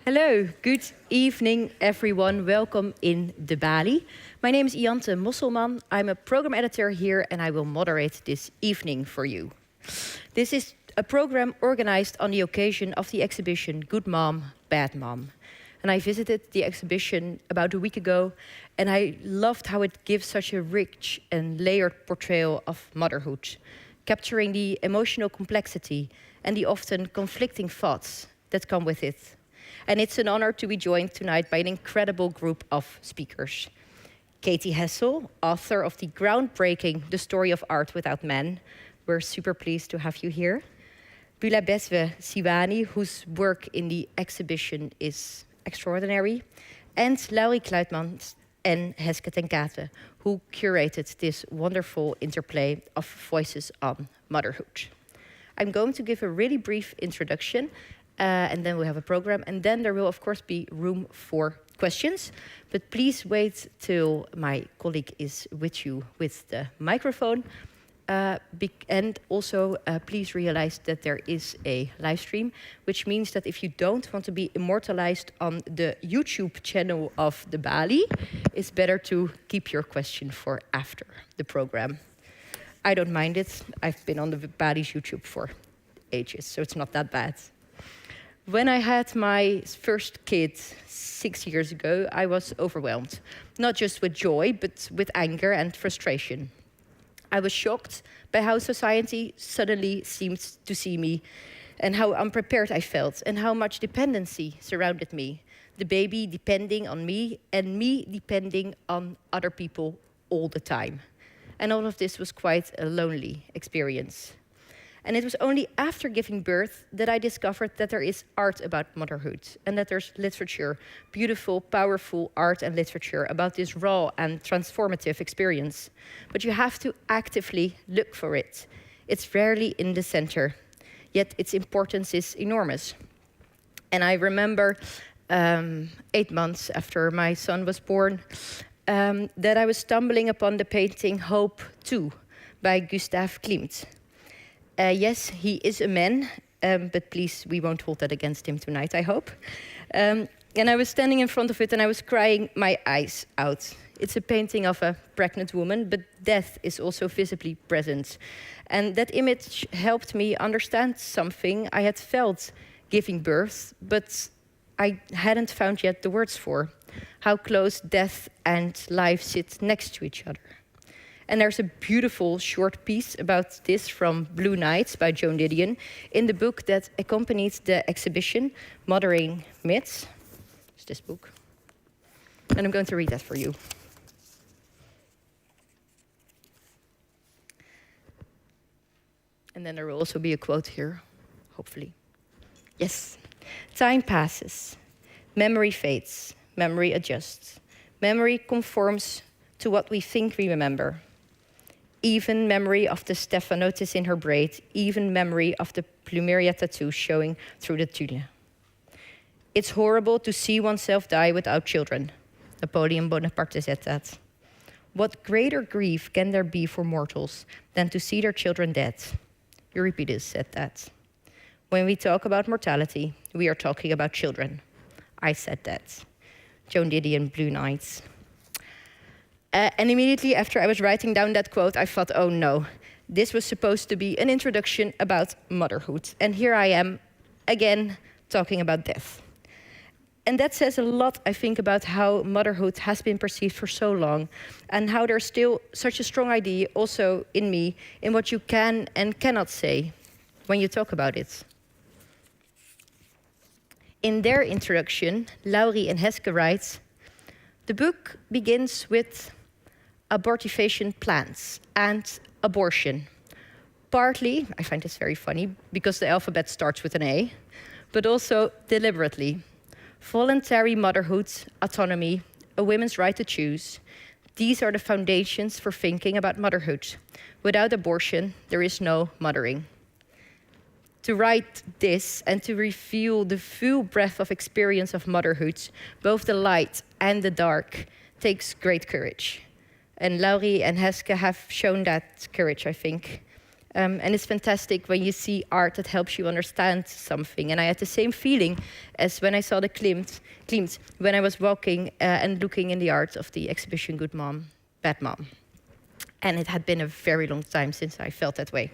Hello, good evening everyone. Welcome in the Balie. My name is Iante Mosselman. I'm a program editor here and I will moderate this evening for you. This is a program organized on the occasion of the exhibition Good Mom, Bad Mom. And I visited the exhibition about a week ago and I loved how it gives such a rich and layered portrayal of motherhood, capturing the emotional complexity and the often conflicting thoughts that come with it. And it's an honor to be joined tonight by an incredible group of speakers. Katy Hessel, author of the groundbreaking The Story of Art Without Men. We're super pleased to have you here. Bula Beswe Siwani, whose work in the exhibition is extraordinary. And Laurie Kluitmans and Heske ten Kate, who curated this wonderful interplay of voices on motherhood. I'm going to give a really brief introduction, and then we'll have a program, and then there will of course be room for questions. But please wait till my colleague is with you with the microphone. And also please realize that there is a live stream, which means that if you don't want to be immortalized on the YouTube channel of the Balie, it's better to keep your question for after the program. I don't mind it. I've been on the Balie's YouTube for ages, so it's not that bad. When I had my first kid 6 years ago, I was overwhelmed, not just with joy, but with anger and frustration. I was shocked by how society suddenly seemed to see me and how unprepared I felt and how much dependency surrounded me. The baby depending on me and me depending on other people all the time. And all of this was quite a lonely experience. And it was only after giving birth that I discovered that there is art about motherhood and that there's literature, beautiful, powerful art and literature about this raw and transformative experience. But you have to actively look for it. It's rarely in the center, yet its importance is enormous. And I remember 8 months after my son was born, that I was stumbling upon the painting Hope 2 by Gustav Klimt. Yes, he is a man, but please, we won't hold that against him tonight, I hope. And I was standing in front of it and I was crying my eyes out. It's a painting of a pregnant woman, but death is also visibly present. And that image helped me understand something I had felt giving birth, but I hadn't found yet the words for. How close death and life sit next to each other. And there's a beautiful short piece about this from Blue Nights by Joan Didion in the book that accompanied the exhibition, Mothering Myths. It's this book. And I'm going to read that for you. And then there will also be a quote here, hopefully. Yes. Time passes. Memory fades. Memory adjusts. Memory conforms to what we think we remember. Even memory of the stephanotis in her braid, even memory of the plumeria tattoo showing through the tulle. It's horrible to see oneself die without children. Napoleon Bonaparte said that. What greater grief can there be for mortals than to see their children dead? Euripides said that. When we talk about mortality, we are talking about children. I said that. Joan Didion, Blue Nights. And immediately after I was writing down that quote, I thought, oh no, this was supposed to be an introduction about motherhood. And here I am, again, talking about death. And that says a lot, I think, about how motherhood has been perceived for so long and how there's still such a strong idea also in me in what you can and cannot say when you talk about it. In their introduction, Laurie and Heske write, the book begins with abortifacient plants and abortion. Partly, I find this very funny, because the alphabet starts with an A, but also deliberately. Voluntary motherhood, autonomy, a woman's right to choose. These are the foundations for thinking about motherhood. Without abortion, there is no mothering. To write this and to reveal the full breadth of experience of motherhood, both the light and the dark, takes great courage. And Laurie and Heske have shown that courage, I think. And it's fantastic when you see art that helps you understand something. And I had the same feeling as when I saw the Klimt when I was walking and looking in the art of the exhibition Good Mom, Bad Mom. And it had been a very long time since I felt that way.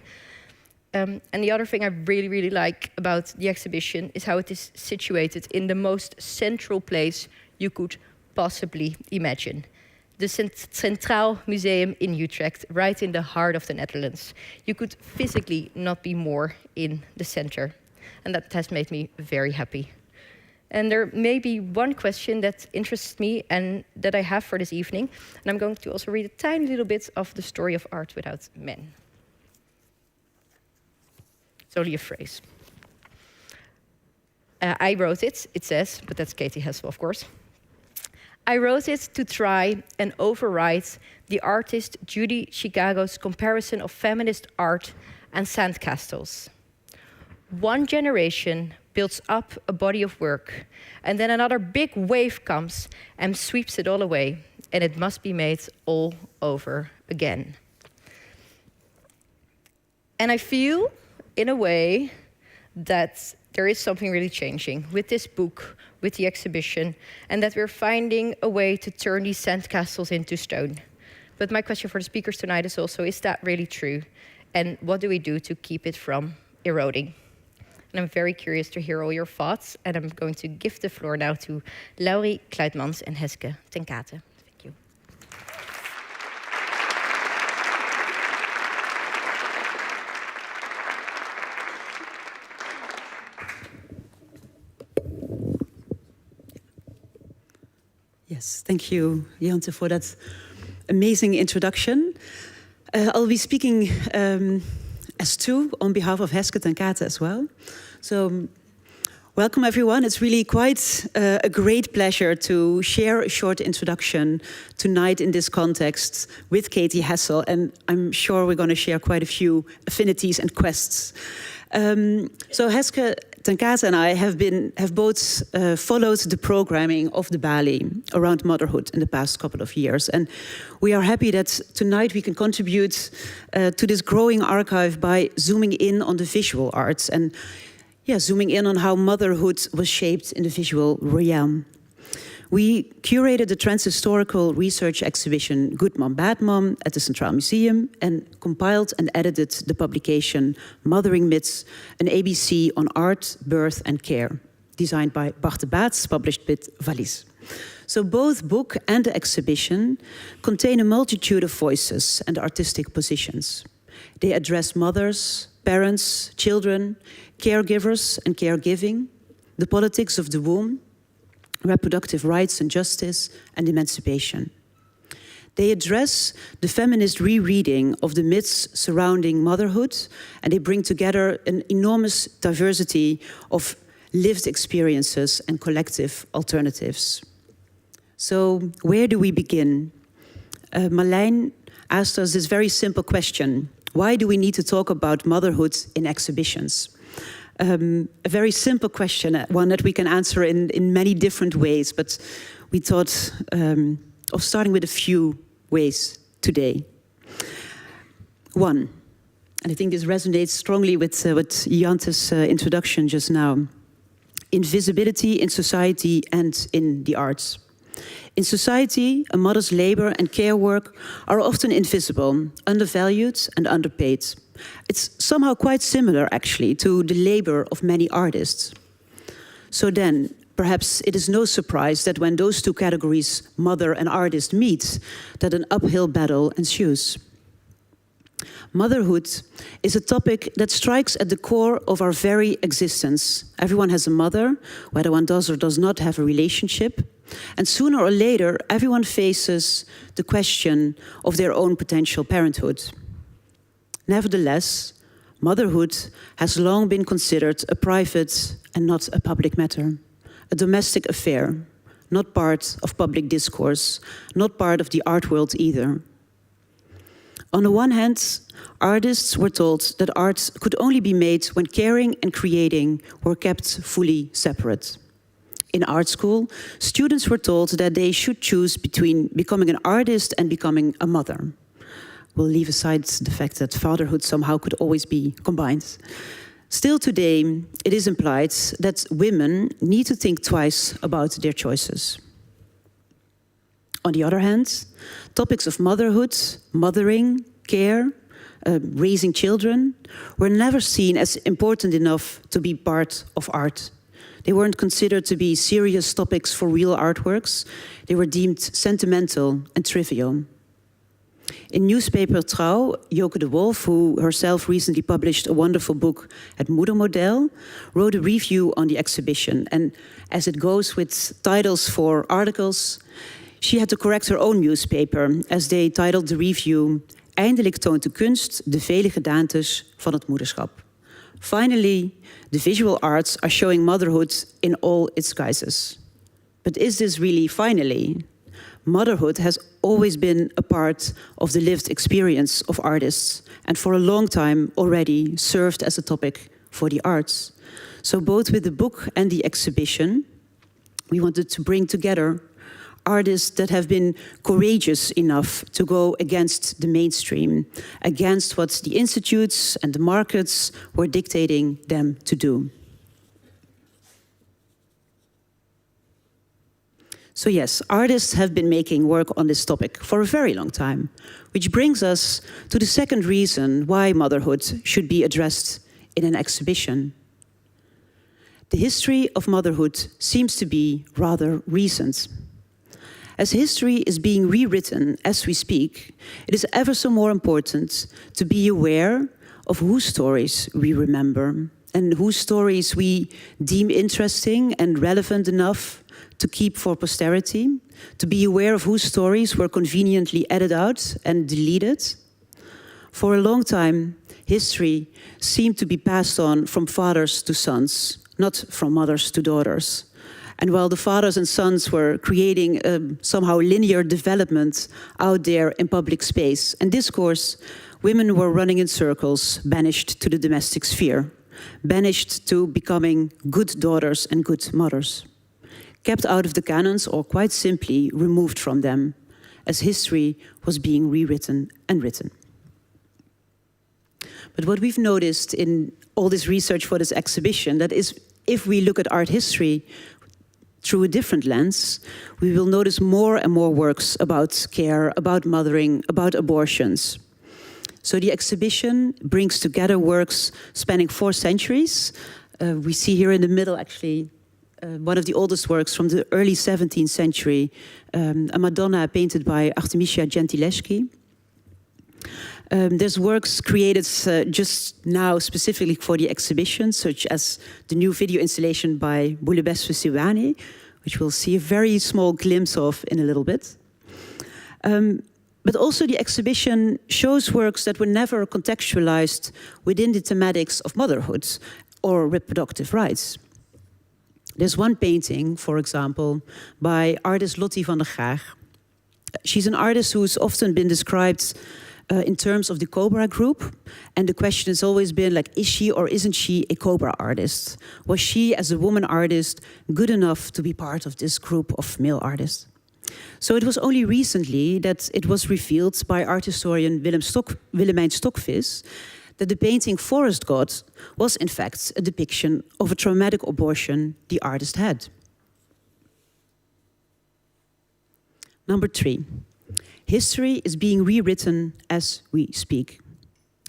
And the other thing I really, really like about the exhibition is how it is situated in the most central place you could possibly imagine. The Centraal Museum in Utrecht, right in the heart of the Netherlands. You could physically not be more in the center. And that has made me very happy. And there may be one question that interests me and that I have for this evening. And I'm going to also read a tiny little bit of the story of art without men. It's only a phrase. I wrote it, it says, but that's Katy Hessel, of course. I wrote it to try and override the artist Judy Chicago's comparison of feminist art and sandcastles. One generation builds up a body of work, and then another big wave comes and sweeps it all away, and it must be made all over again. And I feel, in a way, that there is something really changing with this book, with the exhibition, and that we're finding a way to turn these sandcastles into stone. But my question for the speakers tonight is also, is that really true? And what do we do to keep it from eroding? And I'm very curious to hear all your thoughts, and I'm going to give the floor now to Laurie Kluitmans and Heske ten Kate. Thank you. Yes, thank you, Jante, for that amazing introduction. I'll be speaking as two on behalf of Heske ten Kate as well. So, welcome everyone. It's really quite a great pleasure to share a short introduction tonight in this context with Katy Hessel, and I'm sure we're going to share quite a few affinities and quests. So Heske ten Kate and I have both followed the programming of the Balie around motherhood in the past couple of years. And we are happy that tonight we can contribute to this growing archive by zooming in on the visual arts and zooming in on how motherhood was shaped in the visual realm. We curated the transhistorical research exhibition Good Mom, Bad Mom at the Centraal Museum and compiled and edited the publication Mothering Myths, an ABC on art, birth and care, designed by Bart de Baets, published with Valise. So both book and the exhibition contain a multitude of voices and artistic positions. They address mothers, parents, children, caregivers and caregiving, the politics of the womb, reproductive rights and justice, and emancipation. They address the feminist rereading of the myths surrounding motherhood, and they bring together an enormous diversity of lived experiences and collective alternatives. So, where do we begin? Marlijn asked us this very simple question: why do we need to talk about motherhood in exhibitions? A very simple question, one that we can answer in many different ways, but we thought of starting with a few ways today. One, and I think this resonates strongly with Jante's introduction just now: invisibility in society and in the arts. In society, a mother's labor and care work are often invisible, undervalued and underpaid. It's somehow quite similar, actually, to the labor of many artists. So then, perhaps it is no surprise that when those two categories, mother and artist, meet, that an uphill battle ensues. Motherhood is a topic that strikes at the core of our very existence. Everyone has a mother, whether one does or does not have a relationship. And sooner or later, everyone faces the question of their own potential parenthood. Nevertheless, motherhood has long been considered a private and not a public matter, a domestic affair, not part of public discourse, not part of the art world either. On the one hand, artists were told that art could only be made when caring and creating were kept fully separate. In art school, students were told that they should choose between becoming an artist and becoming a mother. We'll leave aside the fact that fatherhood somehow could always be combined. Still today, it is implied that women need to think twice about their choices. On the other hand, topics of motherhood, mothering, care, raising children were never seen as important enough to be part of art. They weren't considered to be serious topics for real artworks. They were deemed sentimental and trivial. In newspaper Trouw, Joke de Wolf, who herself recently published a wonderful book, Het Moedermodel, wrote a review on the exhibition. And as it goes with titles for articles, she had to correct her own newspaper, as they titled the review, Eindelijk toont de kunst de vele gedaantes van het moederschap. Finally, the visual arts are showing motherhood in all its guises. But is this really finally? Motherhood has always been a part of the lived experience of artists, and for a long time already served as a topic for the arts. So both with the book and the exhibition, we wanted to bring together artists that have been courageous enough to go against the mainstream, against what the institutes and the markets were dictating them to do. So yes, artists have been making work on this topic for a very long time, which brings us to the second reason why motherhood should be addressed in an exhibition. The history of motherhood seems to be rather recent. As history is being rewritten as we speak, it is ever so more important to be aware of whose stories we remember and whose stories we deem interesting and relevant enough to keep for posterity, to be aware of whose stories were conveniently edited out and deleted. For a long time, history seemed to be passed on from fathers to sons, not from mothers to daughters. And while the fathers and sons were creating somehow linear development out there in public space and discourse, women were running in circles, banished to the domestic sphere, banished to becoming good daughters and good mothers, kept out of the canons or quite simply removed from them, as history was being rewritten and written. But what we've noticed in all this research for this exhibition, that is, if we look at art history through a different lens, we will notice more and more works about care, about mothering, about abortions. So the exhibition brings together works spanning 4 centuries. We see here in the middle, actually, one of the oldest works from the early 17th century, a Madonna painted by Artemisia Gentileschi. There's works created just now specifically for the exhibition, such as the new video installation by Bouillabaisse Siwane, which we'll see a very small glimpse of in a little bit. But also the exhibition shows works that were never contextualized within the thematics of motherhood or reproductive rights. There's one painting, for example, by artist Lottie van der Graag. She's an artist who's often been described in terms of the Cobra group. And the question has always been, like, is she or isn't she a Cobra artist? Was she, as a woman artist, good enough to be part of this group of male artists? So it was only recently that it was revealed by art historian Willemijn Stokvis that the painting Forest God was in fact a depiction of a traumatic abortion the artist had. Number 3. History is being rewritten as we speak.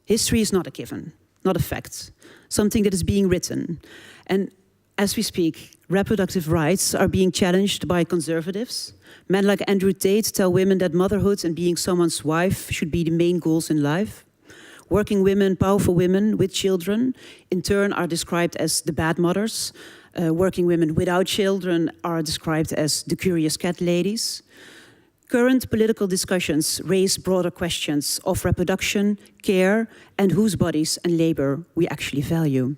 History is not a given, not a fact, something that is being written. And as we speak, reproductive rights are being challenged by conservatives. Men like Andrew Tate tell women that motherhood and being someone's wife should be the main goals in life. Working women, powerful women with children, in turn are described as the bad mothers. Working women without children are described as the curious cat ladies. Current political discussions raise broader questions of reproduction, care, and whose bodies and labor we actually value.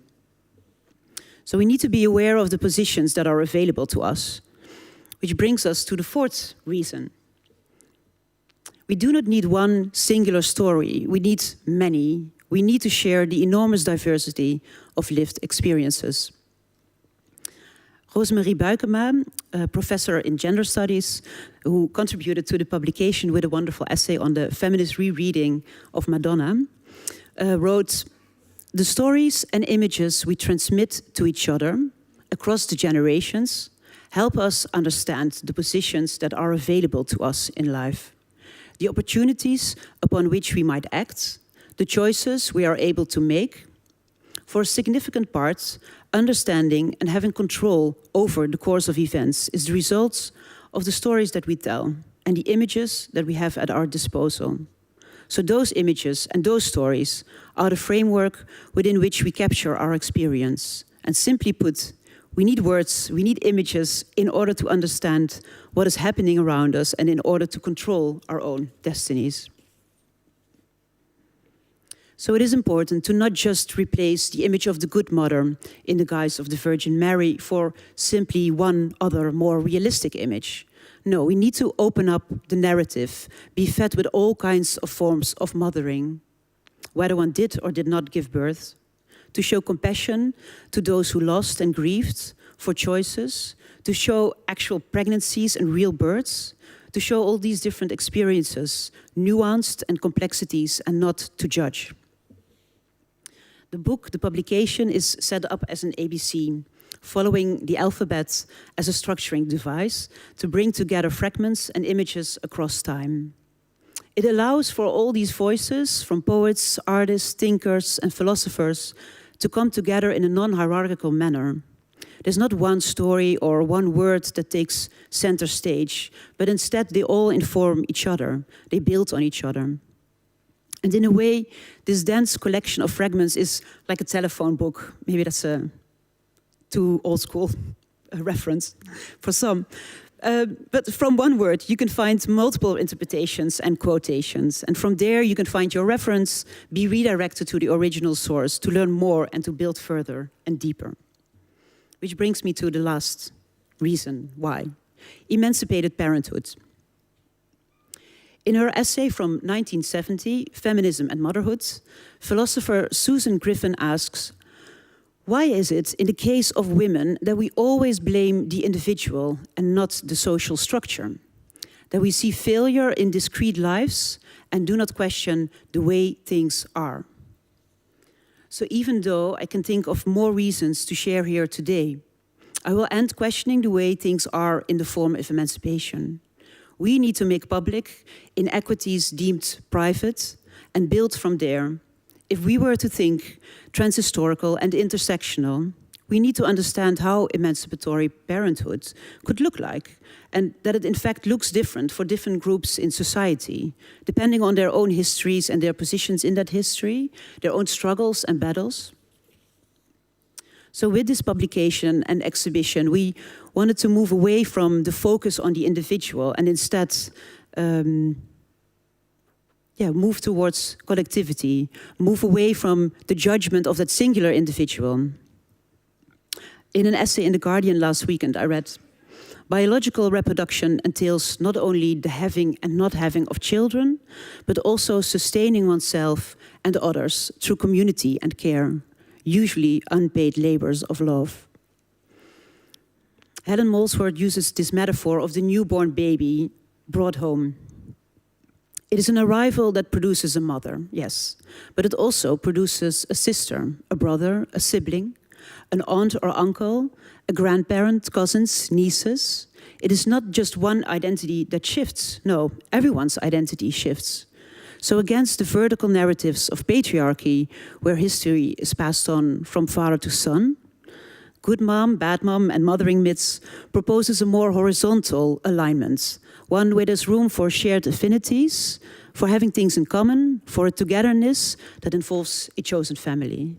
So we need to be aware of the positions that are available to us, which brings us to the 4th reason. We do not need one singular story, we need many. We need to share the enormous diversity of lived experiences. Rosemarie Buikema, a professor in gender studies, who contributed to the publication with a wonderful essay on the feminist rereading of Madonna, wrote, "The stories and images we transmit to each other across the generations help us understand the positions that are available to us in life, the opportunities upon which we might act, the choices we are able to make. For a significant part, understanding and having control over the course of events is the result of the stories that we tell and the images that we have at our disposal. So those images and those stories are the framework within which we capture our experience. And simply put, we need words, we need images in order to understand what is happening around us and in order to control our own destinies." So it is important to not just replace the image of the good mother in the guise of the Virgin Mary for simply one other, more realistic image. No, we need to open up the narrative, be fed with all kinds of forms of mothering, whether one did or did not give birth, to show compassion to those who lost and grieved for choices, to show actual pregnancies and real births, to show all these different experiences, nuanced and complexities, and not to judge. The book, the publication, is set up as an ABC, following the alphabet as a structuring device to bring together fragments and images across time. It allows for all these voices from poets, artists, thinkers, and philosophers to come together in a non-hierarchical manner. There's not one story or one word that takes center stage, but instead they all inform each other, they build on each other. And in a way, this dense collection of fragments is like a telephone book. Maybe that's a too old school reference for some. But from one word, you can find multiple interpretations and quotations. And from there, you can find your reference, be redirected to the original source to learn more and to build further and deeper. Which brings me to the last reason why. Emancipated parenthood. In her essay from 1970, Feminism and Motherhood, philosopher Susan Griffin asks, why is it in the case of women that we always blame the individual and not the social structure? That we see failure in discrete lives and do not question the way things are? So even though I can think of more reasons to share here today, I will end questioning the way things are in the form of emancipation. We need to make public inequities deemed private and build from there. If we were to think transhistorical and intersectional, we need to understand how emancipatory parenthood could look like, and that it in fact looks different for different groups in society, depending on their own histories and their positions in that history, their own struggles and battles. So with this publication and exhibition, we wanted to move away from the focus on the individual and instead move towards collectivity, move away from the judgment of that singular individual. In an essay in The Guardian last weekend, I read, biological reproduction entails not only the having and not having of children, but also sustaining oneself and others through community and care, usually unpaid labors of love. Helen Molesworth uses this metaphor of the newborn baby brought home. It is an arrival that produces a mother, yes, but it also produces a sister, a brother, a sibling, an aunt or uncle, a grandparent, cousins, nieces. It is not just one identity that shifts. No, everyone's identity shifts. So against the vertical narratives of patriarchy, where history is passed on from father to son, good mom, bad mom, and mothering myths proposes a more horizontal alignment, one where there's room for shared affinities, for having things in common, for a togetherness that involves a chosen family.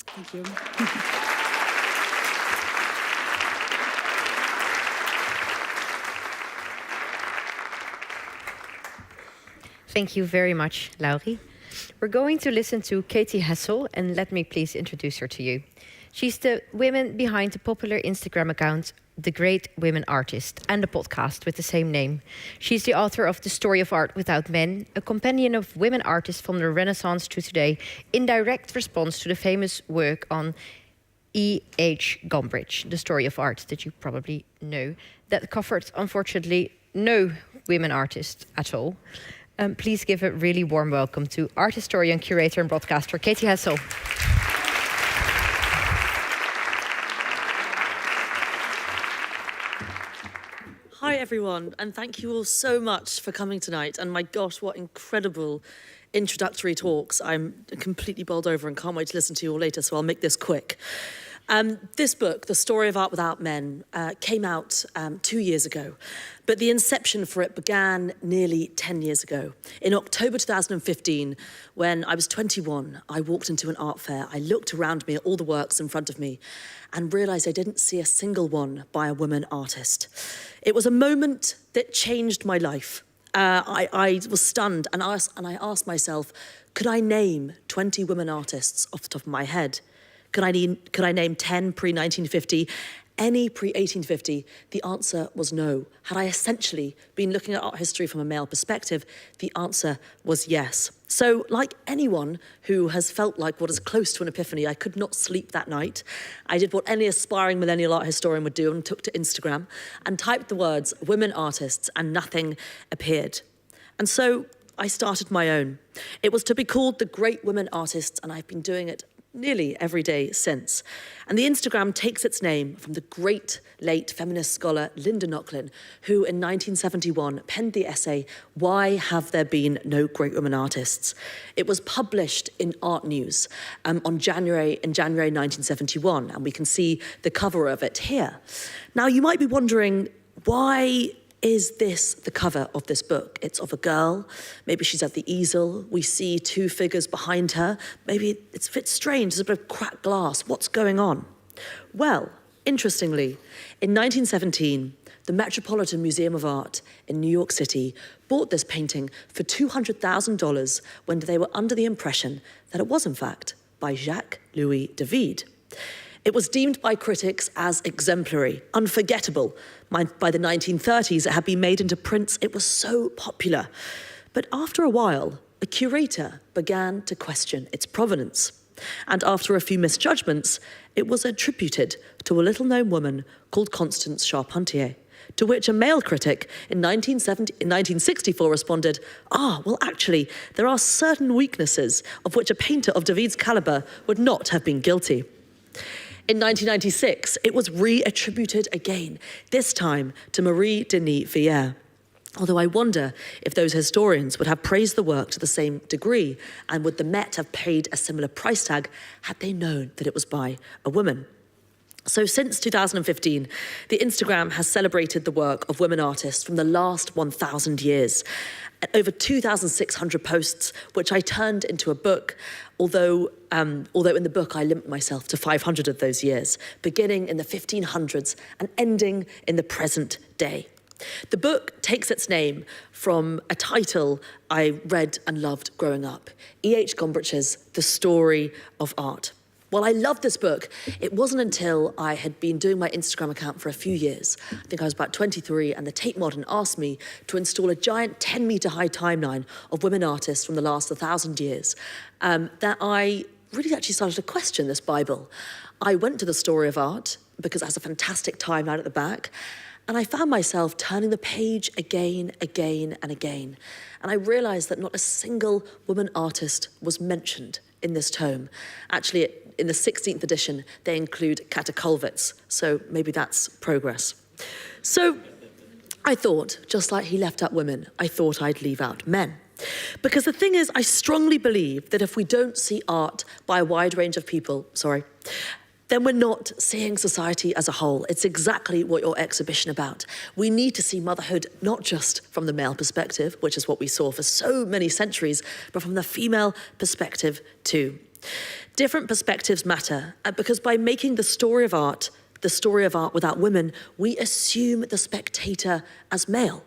Thank you. Thank you very much, Laurie. We're going to listen to Katy Hessel, and let me please introduce her to you. She's the woman behind the popular Instagram account the great women artist, and the podcast with the same name. She's the author of The Story of Art Without Men, a companion of women artists from the Renaissance to today, in direct response to the famous work on E.H. Gombrich, The Story of Art, that you probably know, that covered, unfortunately, no women artists at all. Please give a really warm welcome to art historian, curator and broadcaster Katy Hessel. Hi everyone, and thank you all so much for coming tonight. And my gosh, what incredible introductory talks. I'm completely bowled over and can't wait to listen to you all later, so I'll make this quick. This book, The Story of Art Without Men, came out 2 years ago, but the inception for it began nearly 10 years ago. In October 2015, when I was 21, I walked into an art fair. I looked around me at all the works in front of me and realised I didn't see a single one by a woman artist. It was a moment that changed my life. I was stunned and I asked myself, could I name 20 women artists off the top of my head? Could I name 10 pre-1950? Any pre-1850? The answer was no. Had I essentially been looking at art history from a male perspective, the answer was yes. So, like anyone who has felt like what is close to an epiphany, I could not sleep that night. I did what any aspiring millennial art historian would do and took to Instagram and typed the words women artists, and nothing appeared. And so I started my own. It was to be called The Great Women Artists, and I've been doing it nearly every day since. And the Instagram takes its name from the great late feminist scholar Linda Nochlin, who in 1971 penned the essay, Why Have There Been No Great Women Artists? It was published in Art News in January 1971, and we can see the cover of it here. Now, you might be wondering, why is this the cover of this book? It's of a girl. Maybe she's at the easel. We see two figures behind her. Maybe it's a bit strange. There's a bit of cracked glass. What's going on? Well, interestingly, in 1917, the Metropolitan Museum of Art in New York City bought this painting for $200,000 when they were under the impression that it was, in fact, by Jacques-Louis David. It was deemed by critics as exemplary, unforgettable. By the 1930s, it had been made into prints. It was so popular. But after a while, a curator began to question its provenance. And after a few misjudgments, it was attributed to a little-known woman called Constance Charpentier, to which a male critic in 1964 responded, well, actually, there are certain weaknesses of which a painter of David's caliber would not have been guilty. In 1996, it was reattributed again, this time to Marie Denis Villers. Although I wonder if those historians would have praised the work to the same degree, and would the Met have paid a similar price tag had they known that it was by a woman. So since 2015, the Instagram has celebrated the work of women artists from the last 1,000 years. Over 2,600 posts, which I turned into a book, although in the book I limit myself to 500 of those years, beginning in the 1500s and ending in the present day. The book takes its name from a title I read and loved growing up, E.H. Gombrich's The Story of Art. Well, I loved this book. It wasn't until I had been doing my Instagram account for a few years, I think I was about 23, and the Tate Modern asked me to install a giant 10-metre high timeline of women artists from the last 1,000 years, that I really actually started to question this Bible. I went to The Story of Art because it has a fantastic timeline at the back, and I found myself turning the page again, and again. And I realised that not a single woman artist was mentioned in this tome. Actually, in the 16th edition, they include Kata Kulvitz, so maybe that's progress. So I thought, just like he left out women, I thought I'd leave out men. Because the thing is, I strongly believe that if we don't see art by a wide range of people, then we're not seeing society as a whole. It's exactly what your exhibition about. We need to see motherhood not just from the male perspective, which is what we saw for so many centuries, but from the female perspective too. Different perspectives matter, because by making the story of art without women, we assume the spectator as male,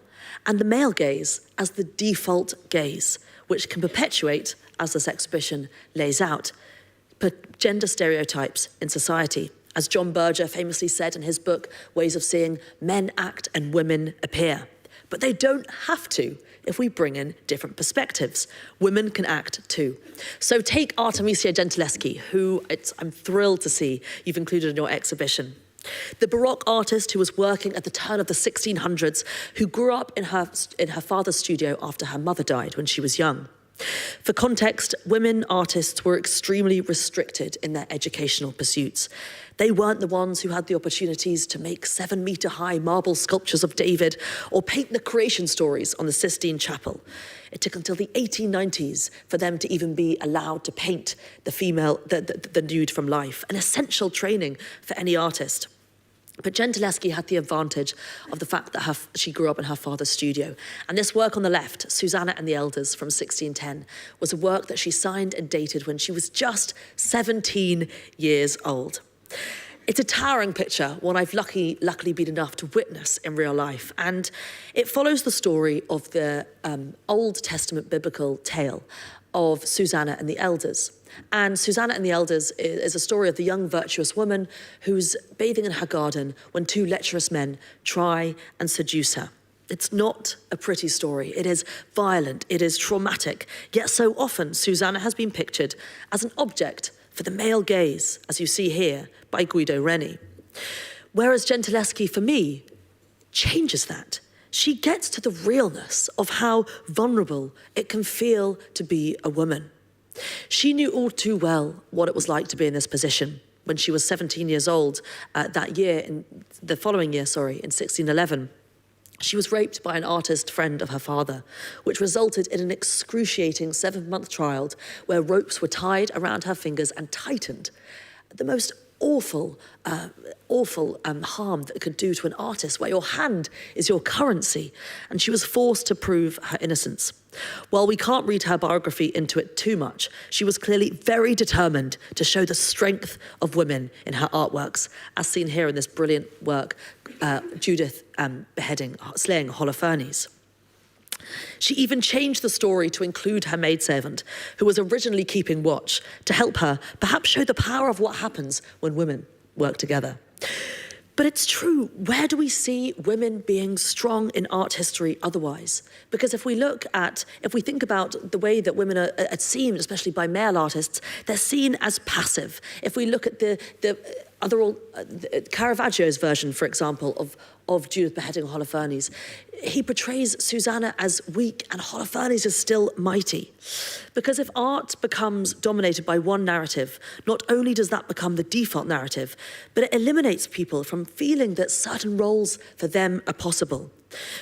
and the male gaze as the default gaze, which can perpetuate, as this exhibition lays out, gender stereotypes in society. As John Berger famously said in his book, Ways of Seeing, men act and women appear. But they don't have to if we bring in different perspectives. Women can act too. So take Artemisia Gentileschi, who I'm thrilled to see you've included in your exhibition. The Baroque artist who was working at the turn of the 1600s, who grew up in her father's studio after her mother died when she was young. For context, women artists were extremely restricted in their educational pursuits. They weren't the ones who had the opportunities to make 7-metre-high marble sculptures of David or paint the creation stories on the Sistine Chapel. It took until the 1890s for them to even be allowed to paint the nude from life, an essential training for any artist. But Gentileschi had the advantage of the fact that she grew up in her father's studio. And this work on the left, Susanna and the Elders from 1610, was a work that she signed and dated when she was just 17 years old. It's a towering picture, one I've luckily been enough to witness in real life. And it follows the story of the Old Testament biblical tale of Susanna and the Elders. And Susanna and the Elders is a story of the young virtuous woman who's bathing in her garden when two lecherous men try and seduce her. It's not a pretty story. It is violent. It is traumatic. Yet so often Susanna has been pictured as an object for the male gaze, as you see here, by Guido Reni. Whereas Gentileschi, for me, changes that. She gets to the realness of how vulnerable it can feel to be a woman. She knew all too well what it was like to be in this position when she was 17 years old in 1611. She was raped by an artist friend of her father, which resulted in an excruciating 7-month trial where ropes were tied around her fingers and tightened. The most awful harm that it could do to an artist, where your hand is your currency, and she was forced to prove her innocence. While we can't read her biography into it too much, she was clearly very determined to show the strength of women in her artworks, as seen here in this brilliant work, Judith slaying Holofernes. She even changed the story to include her maidservant, who was originally keeping watch, to help her perhaps show the power of what happens when women work together. But it's true, where do we see women being strong in art history otherwise? Because if we think about the way that women are seen, especially by male artists, they're seen as passive. If we look at Caravaggio's version, for example, of Judith beheading Holofernes, he portrays Susanna as weak and Holofernes is still mighty. Because if art becomes dominated by one narrative, not only does that become the default narrative, but it eliminates people from feeling that certain roles for them are possible.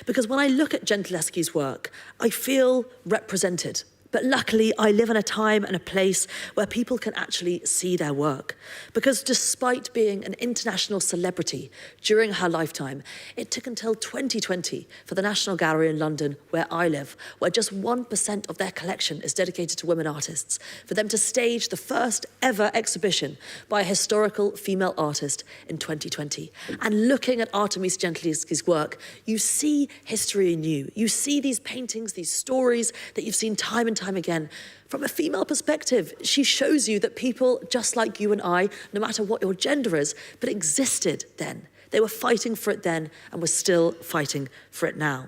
Because when I look at Gentileschi's work, I feel represented. But luckily, I live in a time and a place where people can actually see their work. Because despite being an international celebrity during her lifetime, it took until 2020 for the National Gallery in London, where I live, where just 1% of their collection is dedicated to women artists, for them to stage the first ever exhibition by a historical female artist in 2020. And looking at Artemisia Gentileschi's work, you see history in you. You see these paintings, these stories that you've seen time and time again. From a female perspective, she shows you that people just like you and I, no matter what your gender is, but existed then. They were fighting for it then and we're still fighting for it now.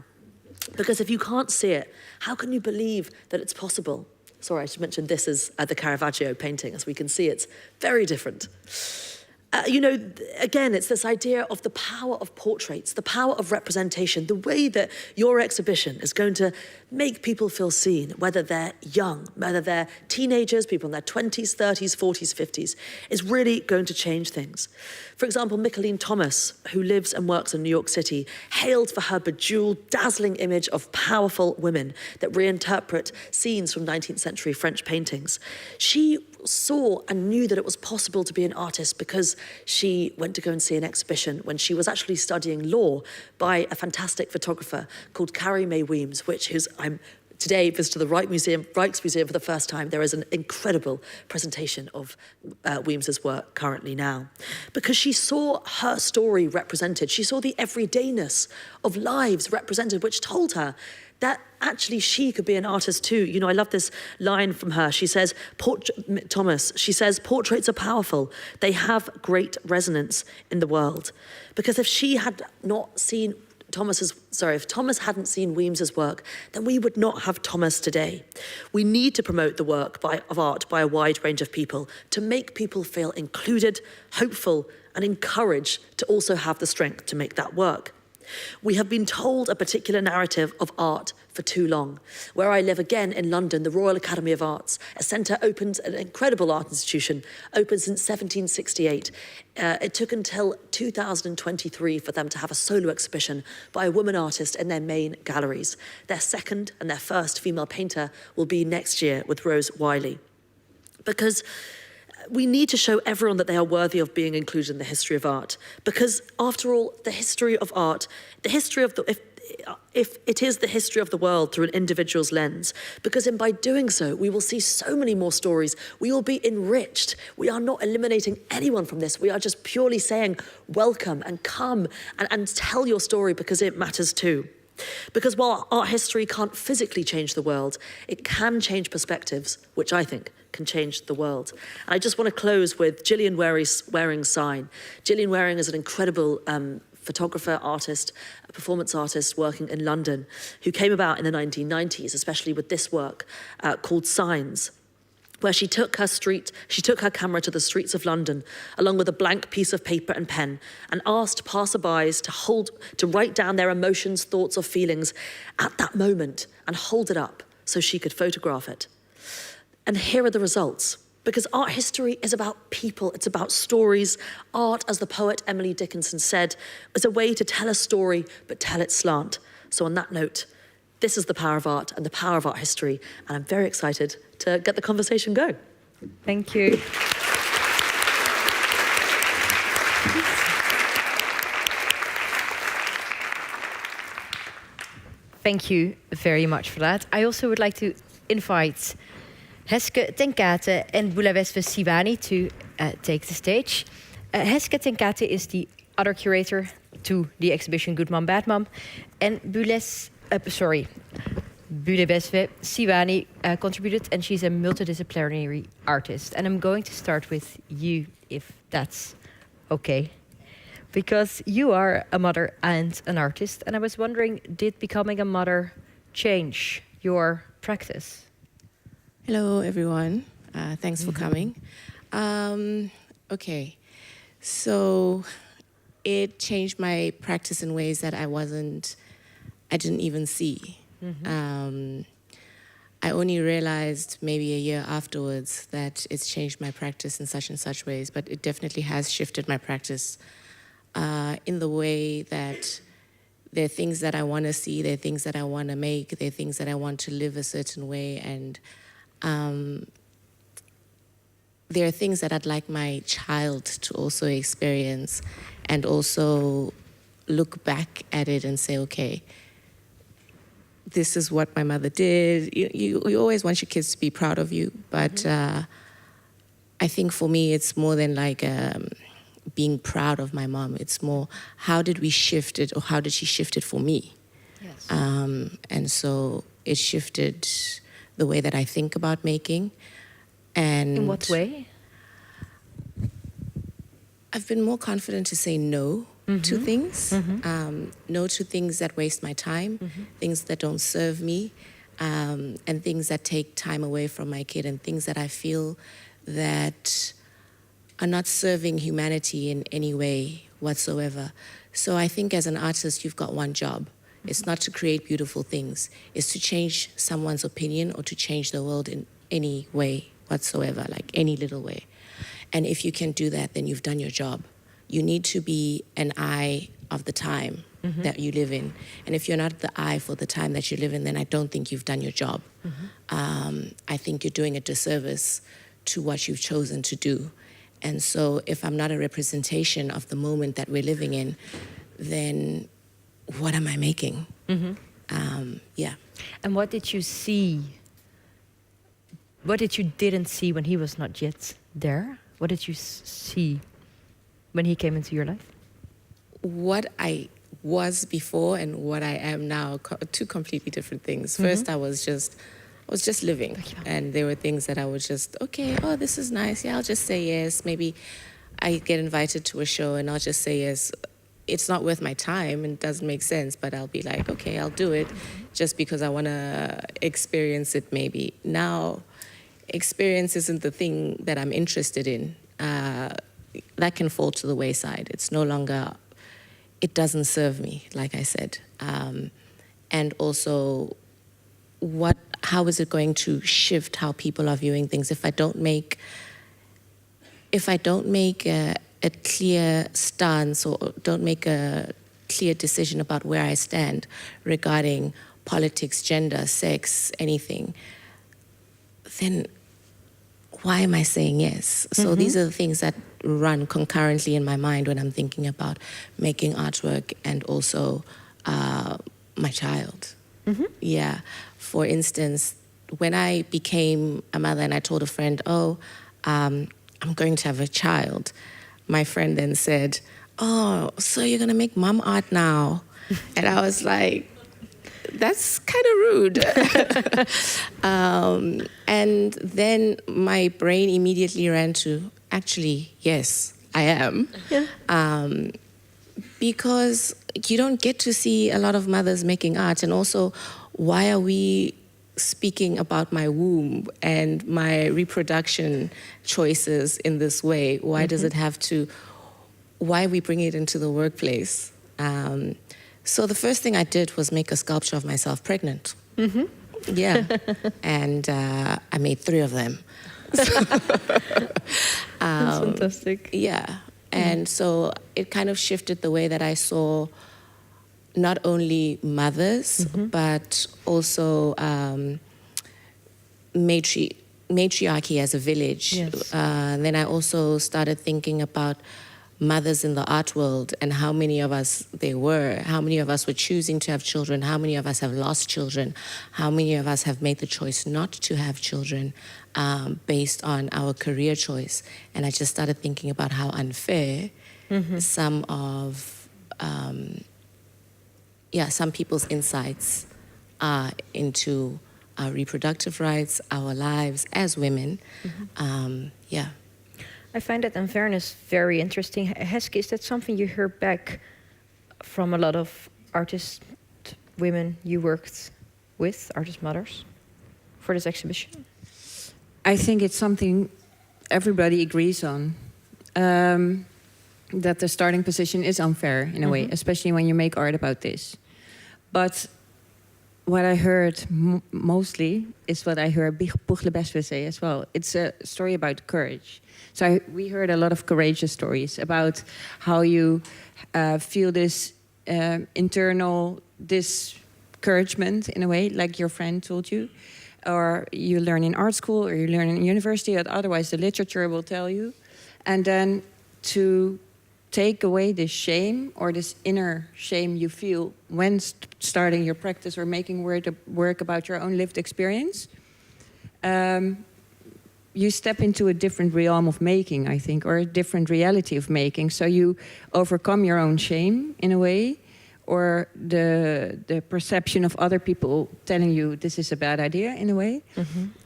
Because if you can't see it, how can you believe that it's possible? Sorry, I should mention this is the Caravaggio painting. As we can see, it's very different. Again, it's this idea of the power of portraits, the power of representation, the way that your exhibition is going to make people feel seen, whether they're young, whether they're teenagers, people in their 20s, 30s, 40s, 50s, is really going to change things. For example, Mickaleen Thomas, who lives and works in New York City, hailed for her bejeweled, dazzling image of powerful women that reinterpret scenes from 19th century French paintings. She saw and knew that it was possible to be an artist because she went to go and see an exhibition when she was actually studying law by a fantastic photographer called Carrie Mae Weems, I'm today visited the Rijksmuseum for the first time. There is an incredible presentation of Weems's work currently now. Because she saw her story represented. She saw the everydayness of lives represented, which told her that actually she could be an artist too. You know, I love this line from her. She says, portraits are powerful. They have great resonance in the world. Because if she had not seen if Thomas hadn't seen Weems's work, then we would not have Thomas today. We need to promote the work of art by a wide range of people to make people feel included, hopeful, and encouraged to also have the strength to make that work. We have been told a particular narrative of art for too long. Where I live again in London, the Royal Academy of Arts, a centre opened, an incredible art institution, opened since 1768. It took until 2023 for them to have a solo exhibition by a woman artist in their main galleries. Their second and their first female painter will be next year with Rose Wiley. Because we need to show everyone that they are worthy of being included in the history of art. Because after all, the history of art, if it is the history of the world through an individual's lens, because by doing so, we will see so many more stories. We will be enriched. We are not eliminating anyone from this. We are just purely saying, welcome and come and tell your story because it matters too. Because while art history can't physically change the world, it can change perspectives, which I think can change the world. And I just want to close with Gillian Waring's sign. Gillian Waring is an incredible photographer, artist, a performance artist working in London, who came about in the 1990s, especially with this work called Signs, where she took her camera to the streets of London, along with a blank piece of paper and pen, and asked passerbys to write down their emotions, thoughts, or feelings at that moment and hold it up so she could photograph it. And here are the results. Because art history is about people, it's about stories. Art, as the poet Emily Dickinson said, is a way to tell a story, but tell it slant. So on that note, this is the power of art and the power of art history, and I'm very excited to get the conversation going. Thank you. Thank you very much for that. I also would like to invite Heske ten Kate and Boulaweswe Siwani to take the stage. Heske ten Kate is the other curator to the exhibition Good Mom, Bad Mom, and Boulaweswe Siwani contributed, and she's a multidisciplinary artist. And I'm going to start with you, if that's okay. Because you are a mother and an artist, and I was wondering, did becoming a mother change your practice? Hello, everyone. Thanks for coming. Okay, so it changed my practice in ways that I didn't even see. I only realized maybe a year afterwards that it's changed my practice in such and such ways, but it definitely has shifted my practice in the way that there are things that I want to see, there are things that I want to make, there are things that I want to live a certain way, and there are things that I'd like my child to also experience and also look back at it and say, okay, this is what my mother did. You always want your kids to be proud of you, but I think for me it's more than like being proud of my mom. It's more, how did we shift it, or how did she shift it for me? Yes. And so it shifted the way that I think about making. And in what way? I've been more confident to say no to things, no to things that waste my time, things that don't serve me, and things that take time away from my kid, and things that I feel that are not serving humanity in any way whatsoever. So I think as an artist, you've got one job. It's not to create beautiful things. It's to change someone's opinion or to change the world in any way whatsoever, like any little way. And if you can do that, then you've done your job. You need to be an eye of the time that you live in. And if you're not the eye for the time that you live in, then I don't think you've done your job. I think you're doing a disservice to what you've chosen to do. And so if I'm not a representation of the moment that we're living in, then what am I making? Yeah. And what did you see? What did you didn't see when he was not yet there? What did you see when he came into your life? What I was before and what I am now, two completely different things. First, I was just living, and there were things that I was just, okay, oh, this is nice. Yeah, I'll just say yes. Maybe I get invited to a show and I'll just say yes. It's not worth my time and doesn't make sense, but I'll be like, okay, I'll do it just because I want to experience it maybe. Now, experience isn't the thing that I'm interested in. That can fall to the wayside. It's no longer, it doesn't serve me, like I said. And also, how is it going to shift how people are viewing things if I don't make a clear stance or don't make a clear decision about where I stand regarding politics, gender, sex, anything, then why am I saying yes? So these are the things that run concurrently in my mind when I'm thinking about making artwork and also my child. Yeah. For instance, when I became a mother and I told a friend, I'm going to have a child, my friend then said, oh, so you're going to make mom art now? And I was like, that's kind of rude. And then my brain immediately ran to, actually, yes, I am. Yeah. Because you don't get to see a lot of mothers making art. And also, why are we speaking about my womb and my reproduction choices in this way? Why does it have to, why we bring it into the workplace? So the first thing I did was make a sculpture of myself pregnant. Yeah. And I made 3 of them. That's fantastic. Yeah. And so it kind of shifted the way that I saw not only mothers, but also matriarchy as a village. Yes. Then I also started thinking about mothers in the art world and how many of us there were, how many of us were choosing to have children, how many of us have lost children, how many of us have made the choice not to have children based on our career choice. And I just started thinking about how unfair some of some people's insights are into our reproductive rights, our lives as women. I find that unfairness very interesting. Heske, is that something you hear back from a lot of artist women you worked with, artist mothers, for this exhibition? I think it's something everybody agrees on. That the starting position is unfair in a way, especially when you make art about this. But what I heard mostly is what I heard Bughle say as well. It's a story about courage. So we heard a lot of courageous stories about how you feel this internal discouragement in a way, like your friend told you, or you learn in art school or you learn in university, or otherwise the literature will tell you. And then to take away this shame or this inner shame you feel when starting your practice or making work about your own lived experience, you step into a different realm of making, I think, or a different reality of making. So you overcome your own shame in a way, or the perception of other people telling you this is a bad idea in a way.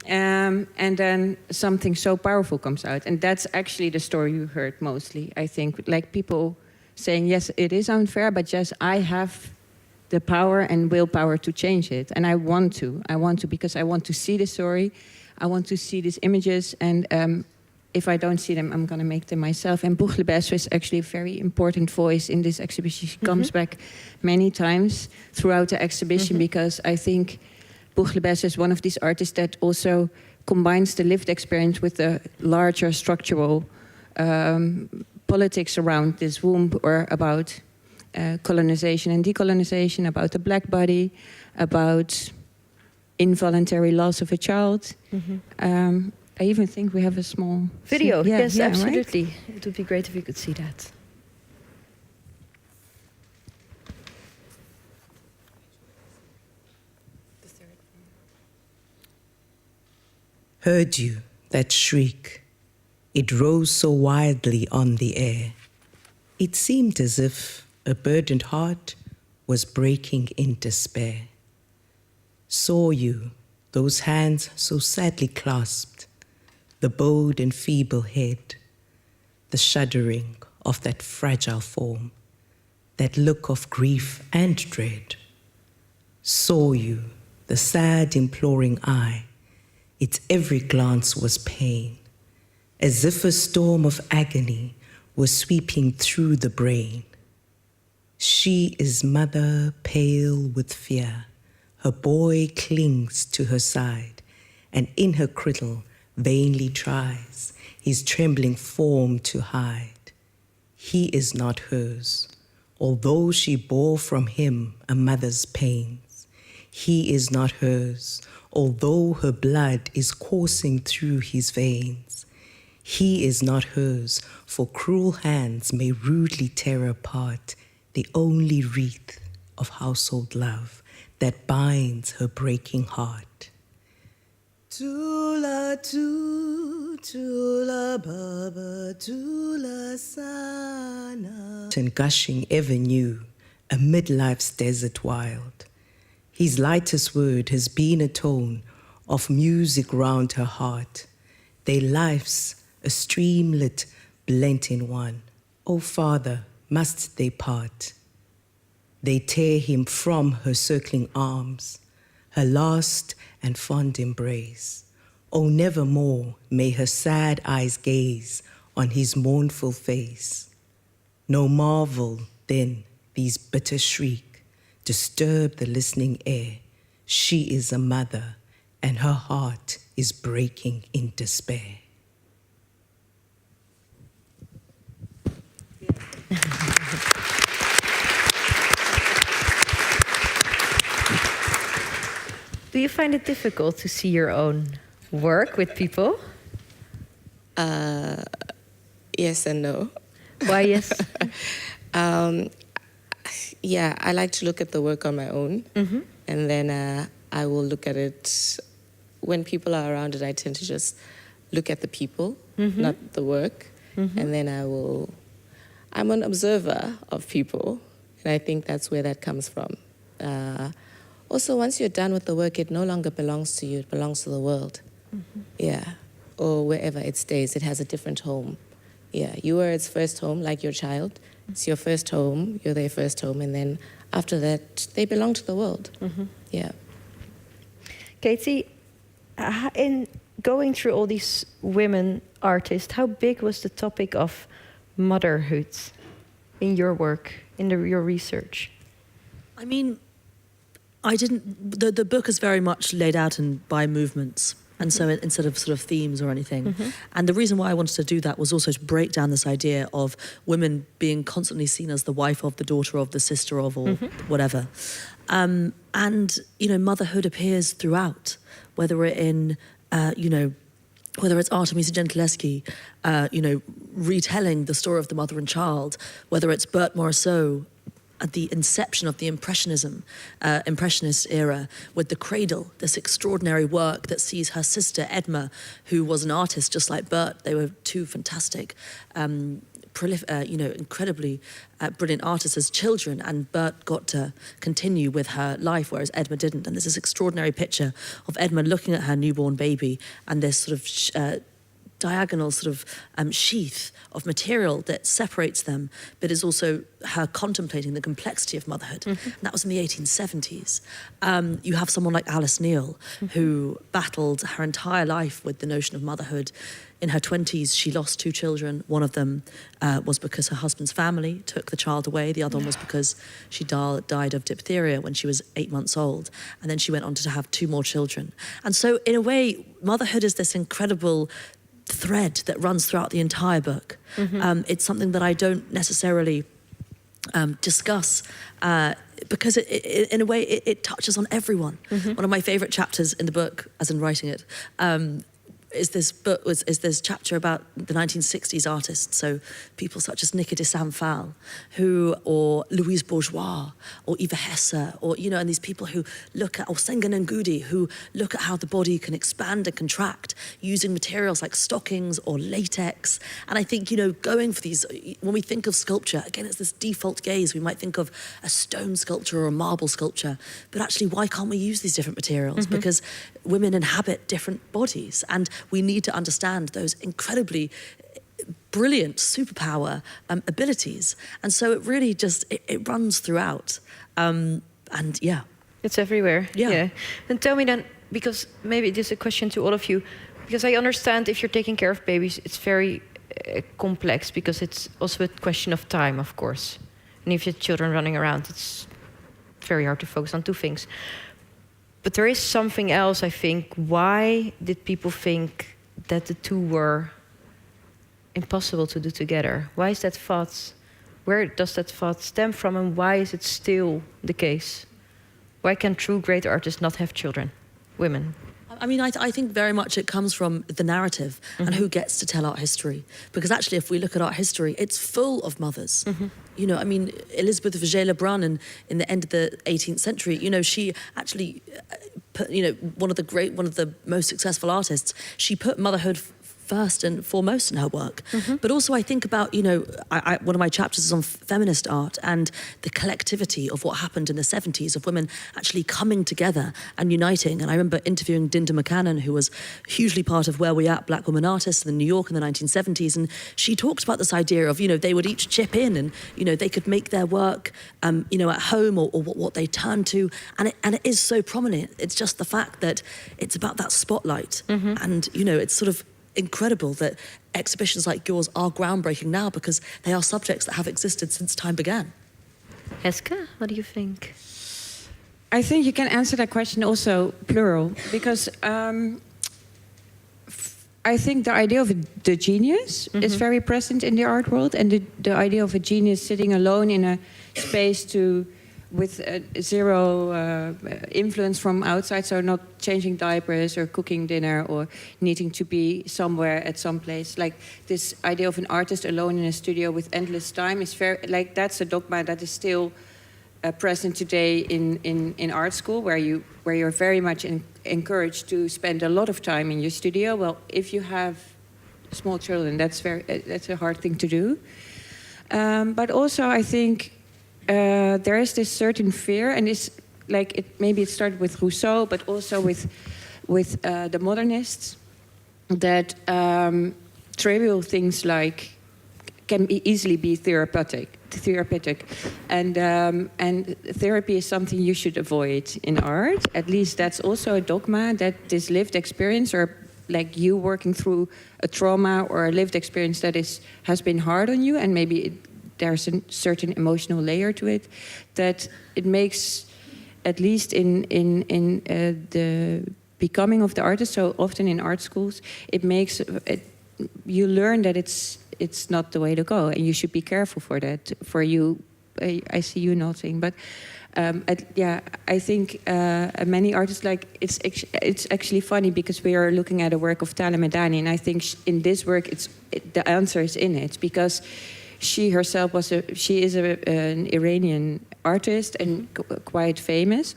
And then something so powerful comes out. And that's actually the story you heard mostly, I think. Like people saying, yes, it is unfair, but yes, I have the power and willpower to change it. And I want to because I want to see the story. I want to see these images, and if I don't see them, I'm going to make them myself. And Bughle is actually a very important voice in this exhibition. She comes back many times throughout the exhibition because I think Bughle is one of these artists that also combines the lived experience with the larger structural politics around this womb, or about colonization and decolonization, about the black body, about involuntary loss of a child. I even think we have a small video. Yes, absolutely. Right? It would be great if you could see that. Heard you, that shriek. It rose so wildly on the air. It seemed as if a burdened heart was breaking in despair. Saw you, those hands so sadly clasped, the bowed and feeble head, the shuddering of that fragile form, that look of grief and dread. Saw you, the sad imploring eye, its every glance was pain, as if a storm of agony was sweeping through the brain. She is mother, pale with fear. Her boy clings to her side, and in her cradle vainly tries his trembling form to hide. He is not hers, although she bore from him a mother's pains. He is not hers, although her blood is coursing through his veins. He is not hers, for cruel hands may rudely tear apart the only wreath of household love that binds her breaking heart. Tula tu, tula baba, tula sana. And gushing ever new, amid life's desert wild. His lightest word has been a tone of music round her heart. Their lives a streamlet blent in one. O Father, must they part? They tear him from her circling arms, her last and fond embrace. Oh, nevermore may her sad eyes gaze on his mournful face. No marvel, then, these bitter shriek disturb the listening air. She is a mother, and her heart is breaking in despair. Do you find it difficult to see your own work with people? Yes and no. Why yes? Yeah, I like to look at the work on my own, and then I will look at it when people are around it. I tend to just look at the people, not the work, and then I'm an observer of people, and I think that's where that comes from. Also, once you're done with the work, it no longer belongs to you, it belongs to the world. Yeah, or wherever it stays, it has a different home. Yeah, you were its first home, like your child. It's your first home, you're their first home, and then after that, they belong to the world. Yeah. Katy, in going through all these women artists, how big was the topic of motherhood in your work, in your research? I mean, the book is very much laid out by movements. And so instead of sort of themes or anything. And the reason why I wanted to do that was also to break down this idea of women being constantly seen as the wife of, the daughter of, the sister of, or whatever. And, you know, motherhood appears throughout, whether we're in, whether it's Artemisia Gentileschi, retelling the story of the mother and child, whether it's Bert Morisot, at the inception of the Impressionist era, with The Cradle, this extraordinary work that sees her sister Edma, who was an artist just like Bert. They were two fantastic, incredibly brilliant artists as children, and Bert got to continue with her life, whereas Edma didn't. And there's this extraordinary picture of Edma looking at her newborn baby, and this sort of diagonal sort of sheath of material that separates them, but is also her contemplating the complexity of motherhood. And that was in the 1870s. You have someone like Alice Neal, who battled her entire life with the notion of motherhood. In her 20s, she lost 2 children. One of them was because her husband's family took the child away. The other one was because she died of diphtheria when she was 8 months old. And then she went on to have 2 more children. And so, in a way, motherhood is this incredible thread that runs throughout the entire book. It's something that I don't necessarily discuss because in a way it touches on everyone. One of my favorite chapters in the book, as in writing it, is this chapter about the 1960s artists, so people such as Nika de Saint-Phal, or Louise Bourgeois, or Eva Hesse, or, you know, and these people who look at, or Senghor Ngudi, who look at how the body can expand and contract using materials like stockings or latex. And I think, you know, going for these, when we think of sculpture, again, it's this default gaze. We might think of a stone sculpture or a marble sculpture, but actually, why can't we use these different materials? Because women inhabit different bodies, and we need to understand those incredibly brilliant superpower abilities. And so it really just, it runs throughout. And yeah. It's everywhere. Yeah. And tell me then, because maybe this is a question to all of you, because I understand if you're taking care of babies, it's very complex, because it's also a question of time, of course. And if you have children running around, it's very hard to focus on two things. But there is something else, I think. Why did people think that the two were impossible to do together? Why is that thought? Where does that thought stem from, and why is it still the case? Why can true great artists not have children, women? I mean, I think very much it comes from the narrative and who gets to tell art history. Because actually, if we look at art history, it's full of mothers. You know, I mean, Elizabeth Vigée-Lebrun in the end of the 18th century, you know, she actually put, you know, one of the most successful artists, she put motherhood first and foremost in her work. But also I think about, you know, one of my chapters is on feminist art and the collectivity of what happened in the 70s, of women actually coming together and uniting. And I remember interviewing Dinda McCannon, who was hugely part of Where We At, Black Women Artists in New York in the 1970s. And she talked about this idea of, you know, they would each chip in and, you know, they could make their work, you know, at home or what they turn to. And it is so prominent. It's just the fact that it's about that spotlight. And, you know, it's sort of incredible that exhibitions like yours are groundbreaking now, because they are subjects that have existed since time began. Heske, what do you think? I think you can answer that question also plural, because I think the idea of the genius is very present in the art world, and the idea of a genius sitting alone in a space with zero influence from outside, so not changing diapers or cooking dinner or needing to be somewhere at some place. Like this idea of an artist alone in a studio with endless time is very, like, that's a dogma that is still present today in art school, where you're very much encouraged to spend a lot of time in your studio. Well, if you have small children, that's a hard thing to do. But also, I think there is this certain fear, and it's like maybe it started with Rousseau, but also with the modernists, that trivial things like can easily be therapeutic, and therapy is something you should avoid in art. At least that's also a dogma, that this lived experience, or like you working through a trauma or a lived experience that has been hard on you, and maybe there's a certain emotional layer to it, that it makes, at least in the becoming of the artist, so often in art schools, it makes you learn that it's not the way to go, and you should be careful for that. For you, I see you nodding, but I think many artists, like it's actually funny, because we are looking at a work of Tala Medani, and I think in this work the answer is in it, because she herself is an Iranian artist and quite famous.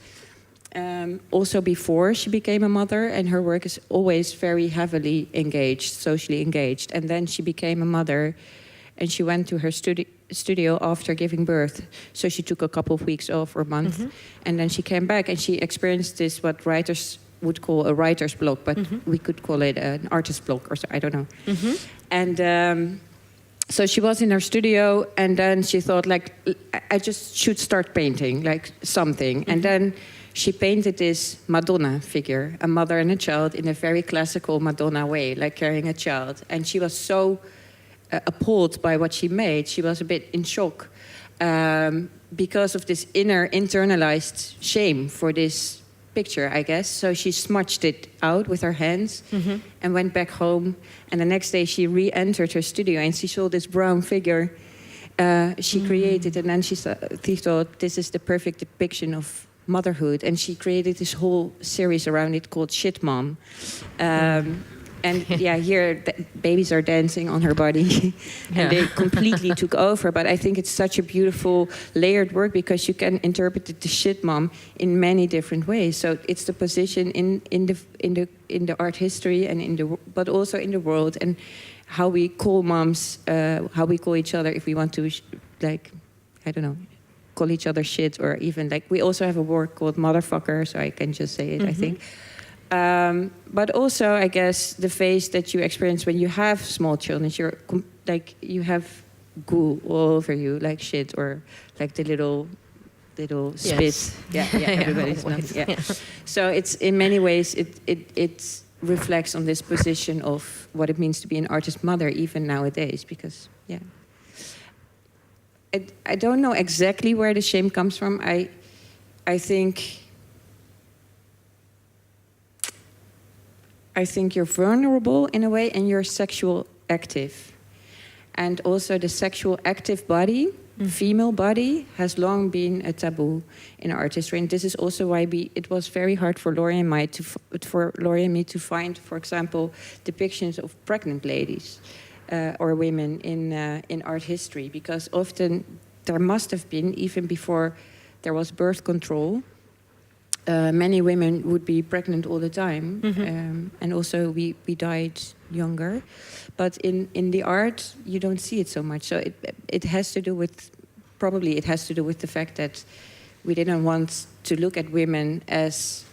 Also before she became a mother, and her work is always very heavily engaged, socially engaged. And then she became a mother, and she went to her studio after giving birth. So she took a couple of weeks off, or a month, and then she came back, and she experienced this, what writers would call a writer's block, but we could call it an artist block, or so, I don't know. And so she was in her studio, and then she thought, like, I just should start painting, like something. And then she painted this Madonna figure, a mother and a child, in a very classical Madonna way, like carrying a child. And she was so appalled by what she made. She was a bit in shock because of this internalized shame for this picture, I guess. So she smudged it out with her hands and went back home. And the next day she re-entered her studio, and she saw this brown figure she created. And then she thought, this is the perfect depiction of motherhood. And she created this whole series around it called Shit Mom. And yeah, here babies are dancing on her body, and they completely took over. But I think it's such a beautiful layered work because you can interpret the shit mom in many different ways. So it's the position in the art history and but also in the world, and how we call moms, how we call each other if we want to like, I don't know, call each other shit, or even like we also have a word called motherfucker, so I can just say it. I think. But also, I guess, the phase that you experience when you have small children, you're like you have goo all over you, like shit, or like the little spit. Yeah, everybody's knows. Yeah. So it's in many ways it reflects on this position of what it means to be an artist mother, even nowadays, because I don't know exactly where the shame comes from. I think you're vulnerable in a way, and you're sexual active. And also the sexual active body, female body, has long been a taboo in art history. And this is also why it was very hard for Laurie and me to find, for example, depictions of pregnant ladies or women in art history, because often there must have been, even before there was birth control, many women would be pregnant all the time, and also we died younger. But in the art, you don't see it so much. So it has to do with, probably it has to do with the fact that we didn't want to look at women as...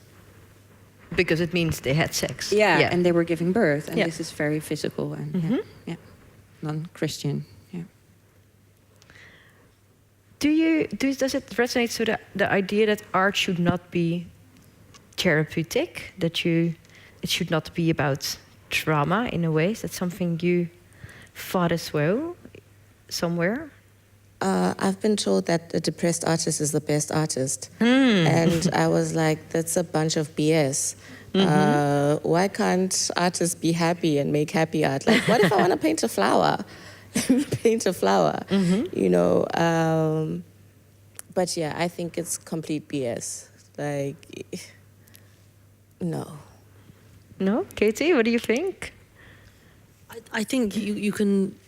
Because it means they had sex. Yeah, and they were giving birth. And this is very physical and non-Christian. Does it resonate to the idea that art should not be therapeutic, that it should not be about trauma in a way? Is that something you thought as well somewhere? I've been told that a depressed artist is the best artist. And I was like, that's a bunch of BS. Why can't artists be happy and make happy art? Like, what if I want to paint a flower? Paint a flower, you know. But yeah, I think it's complete BS. Like, no. No? Katy, what do you think? I think you can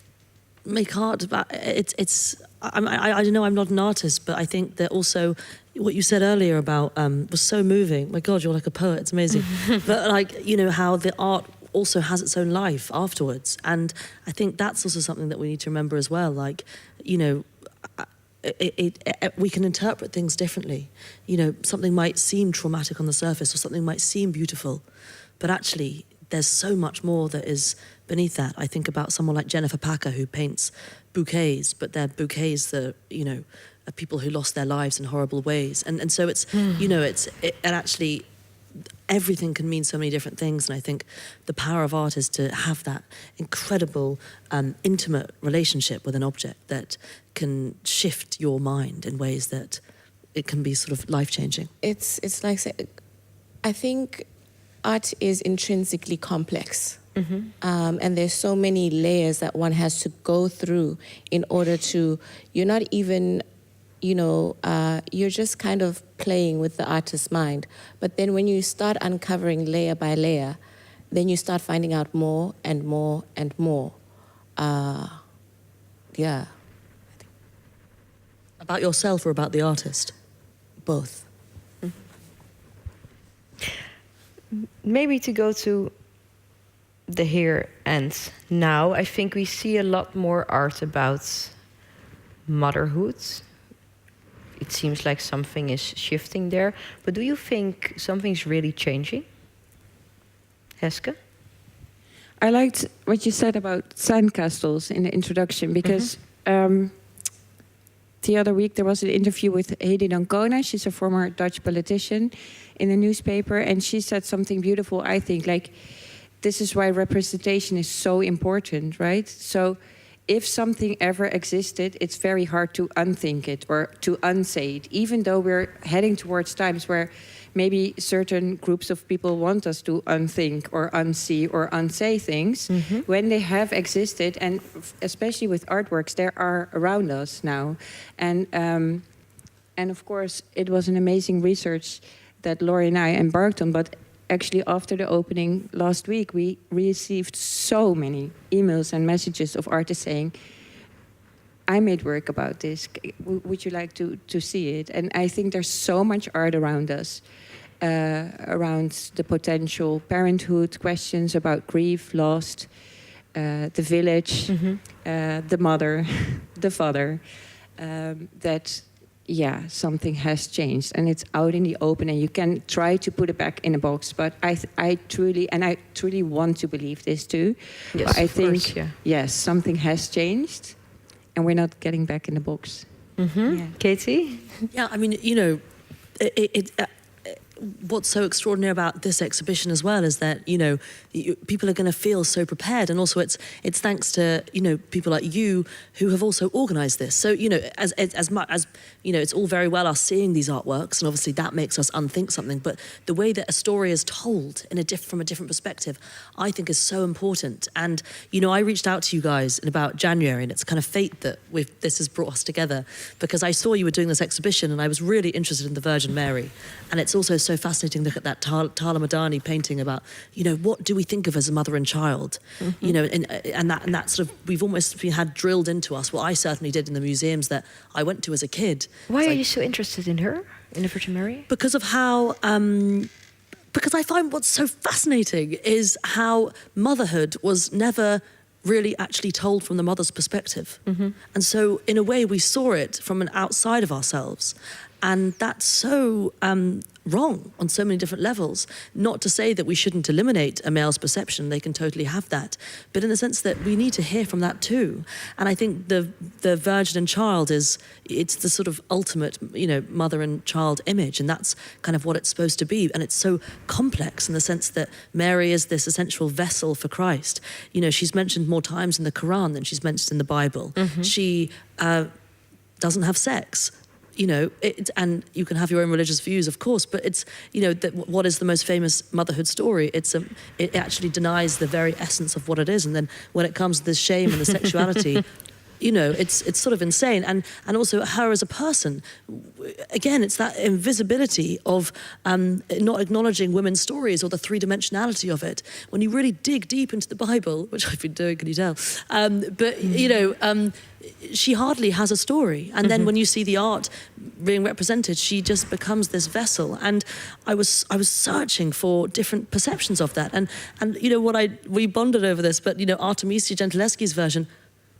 make art about it's. I don't know. I'm not an artist, but I think that also what you said earlier about was so moving. My God, you're like a poet. It's amazing. But like, you know, how the art also has its own life afterwards, and I think that's also something that we need to remember as well. Like, you know, we can interpret things differently. You know, something might seem traumatic on the surface, or something might seem beautiful, but actually there's so much more that is beneath that. I think about someone like Jennifer Packer, who paints bouquets, but they're bouquets that, you know, are people who lost their lives in horrible ways, and so it's you know, and actually everything can mean so many different things. And I think the power of art is to have that incredible intimate relationship with an object that can shift your mind in ways that it can be sort of life-changing. It's like, I think art is intrinsically complex. And there's so many layers that one has to go through in order to, you're not even, you know, you're just kind of playing with the artist's mind. But then when you start uncovering layer by layer, then you start finding out more and more and more. Yeah. About yourself or about the artist? Both. Maybe to go to the here and now, I think we see a lot more art about motherhood. It seems like something is shifting there. But do you think something's really changing? Heske? I liked what you said about sandcastles in the introduction, because the other week there was an interview with Hedy Dancona. She's a former Dutch politician in the newspaper, and she said something beautiful, I think, like, this is why representation is so important, right? So if something ever existed, it's very hard to unthink it or to unsay it, even though we're heading towards times where maybe certain groups of people want us to unthink or unsee or unsay things. When they have existed, and especially with artworks, they are around us now. And of course, it was an amazing research that Laurie and I embarked on, but actually after the opening last week, we received so many emails and messages of artists saying, I made work about this. Would you like to see it? And I think there's so much art around us, around the potential parenthood questions about grief, loss, the village, the mother, the father, that, yeah, something has changed and it's out in the open and you can try to put it back in a box. But I truly want to believe this too. Yes, but I of think, course, yeah. yes, something has changed and we're not getting back in the box. Yeah. Katie? Yeah, I mean, what's so extraordinary about this exhibition as well is that, people are going to feel so prepared. And also it's thanks to, people like you who have also organised this. So, as much as, it's all very well us seeing these artworks and obviously that makes us unthink something. But the way that a story is told from a different perspective, I think is so important. And, I reached out to you guys in about January and it's kind of fate that this has brought us together because I saw you were doing this exhibition and I was really interested in the Virgin Mary. And it's also so fascinating to look at that Tala Madani painting about, what do we think of as a mother and child? And that sort of, we've almost had drilled into us, what I certainly did in the museums that I went to as a kid. Why are you so interested in her, in the Virgin Mary? Because of how, because I find what's so fascinating is how motherhood was never really actually told from the mother's perspective. And so in a way we saw it from an outside of ourselves. And that's so wrong on so many different levels. Not to say that we shouldn't eliminate a male's perception, they can totally have that, but in the sense that we need to hear from that too. And I think the Virgin and Child it's the sort of ultimate, mother and child image, and that's kind of what it's supposed to be. And it's so complex in the sense that Mary is this essential vessel for Christ. She's mentioned more times in the Quran than she's mentioned in the Bible. She doesn't have sex. And you can have your own religious views, of course, but it's, what is the most famous motherhood story? It actually denies the very essence of what it is. And then when it comes to the shame and the sexuality, it's sort of insane. And also her as a person, again, it's that invisibility of not acknowledging women's stories or the three-dimensionality of it. When you really dig deep into the Bible, which I've been doing, can you tell? She hardly has a story. And then when you see the art being represented, she just becomes this vessel. And I was searching for different perceptions of that. And we bonded over this, but Artemisia Gentileschi's version,